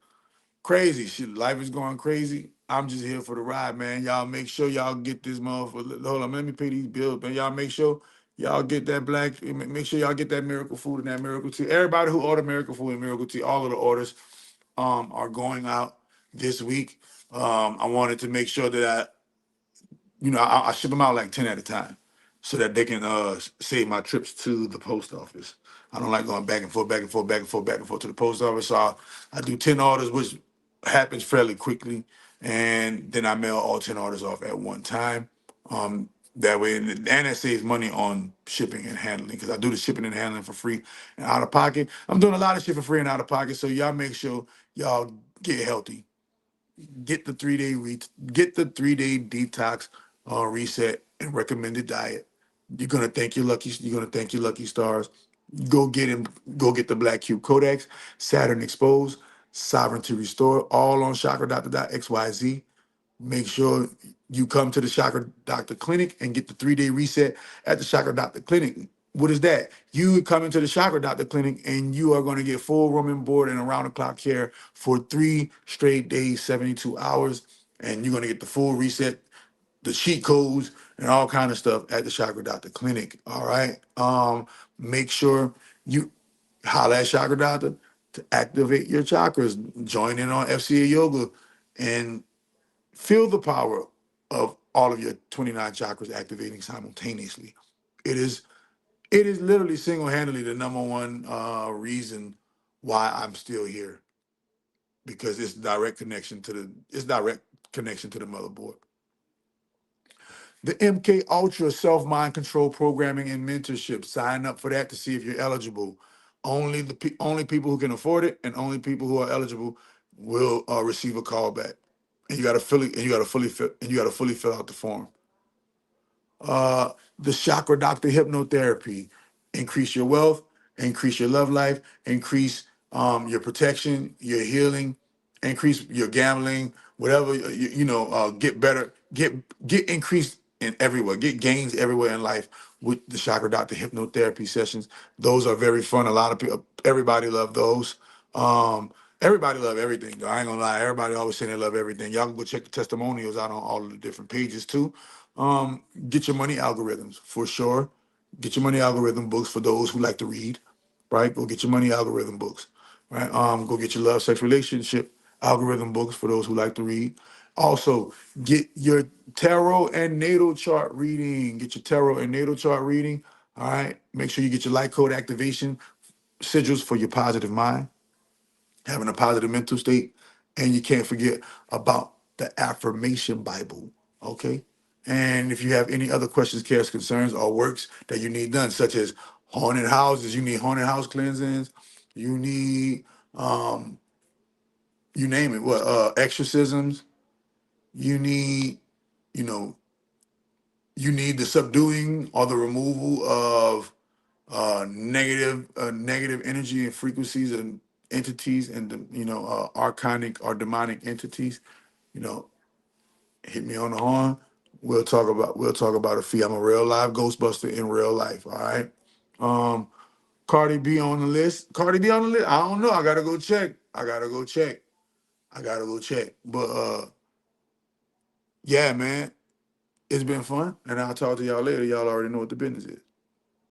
Crazy shit. Life is going crazy. I'm just here for the ride, man. Y'all make sure y'all get this motherfucker. Hold on, let me pay these bills, man. Y'all make sure y'all get that make sure y'all get that miracle food and that miracle tea. Everybody who ordered miracle food and miracle tea, all of the orders are going out this week. I wanted to make sure that I ship them out like 10 at a time so that they can save my trips to the post office. I don't like going back and forth, back and forth, back and forth, back and forth to the post office. So I do 10 orders, which happens fairly quickly. And then I mail all 10 orders off at one time. That way, and that saves money on shipping and handling because I do the shipping and handling for free and out of pocket. I'm doing a lot of shit for free and out of pocket. So y'all make sure y'all get healthy. Get the 3-day detox reset and recommended diet. You're gonna thank your lucky. You're gonna thank your lucky stars. Go get him. Go get the Black Cube Codex, Saturn Exposed, Sovereignty Restore, all on chakra.xyz. Make sure you come to the Chakra Doctor Clinic and get the 3-day reset at the Chakra Doctor Clinic. What is that? You come into the Chakra Doctor Clinic and you are going to get full room and board and around the clock care for 3 straight days, 72 hours. And you're going to get the full reset, the cheat codes, and all kind of stuff at the Chakra Doctor Clinic. All right. Make sure you holler at Chakra Doctor to activate your chakras. Join in on FCA Yoga and feel the power of all of your 29 chakras activating simultaneously. It is literally single-handedly the number one reason why I'm still here because it's direct connection to the motherboard. The MK Ultra Self-Mind Control Programming and Mentorship. Sign up for that to see if you're eligible. Only people who can afford it and only people who are eligible will receive a call back. And you got to fully fill out the form. The Chakra Doctor Hypnotherapy. Increase your wealth, increase your love life, increase your protection, your healing, increase your gambling, whatever get better, get increased in everywhere, get gains everywhere in life with the Chakra Doctor Hypnotherapy sessions. Those are very fun. A lot of people, everybody love those. Everybody love everything, though. I ain't gonna lie. Everybody always say they love everything. Y'all can go check the testimonials out on all of the different pages too. Get your money algorithms for sure. Get your money algorithm books for those who like to read, right? Go get your money algorithm books, right? Go get your love, sex, relationship algorithm books for those who like to read. Also, get your tarot and natal chart reading. Get your tarot and natal chart reading. All right. Make sure you get your light code activation sigils for your positive mind, having a positive mental state, and you can't forget about the affirmation Bible. Okay. And if you have any other questions, cares, concerns, or works that you need done, such as haunted houses, you need haunted house cleansings, you need you name it, exorcisms, you need, you know, you need the subduing or the removal of negative energy and frequencies and entities and archonic or demonic entities. You know, hit me on the horn. We'll talk about a fee. I'm a real live Ghostbuster in real life. All right. Cardi B on the list. Cardi B on the list. I don't know. I gotta go check. But yeah, man, it's been fun, and I'll talk to y'all later. Y'all already know what the business is.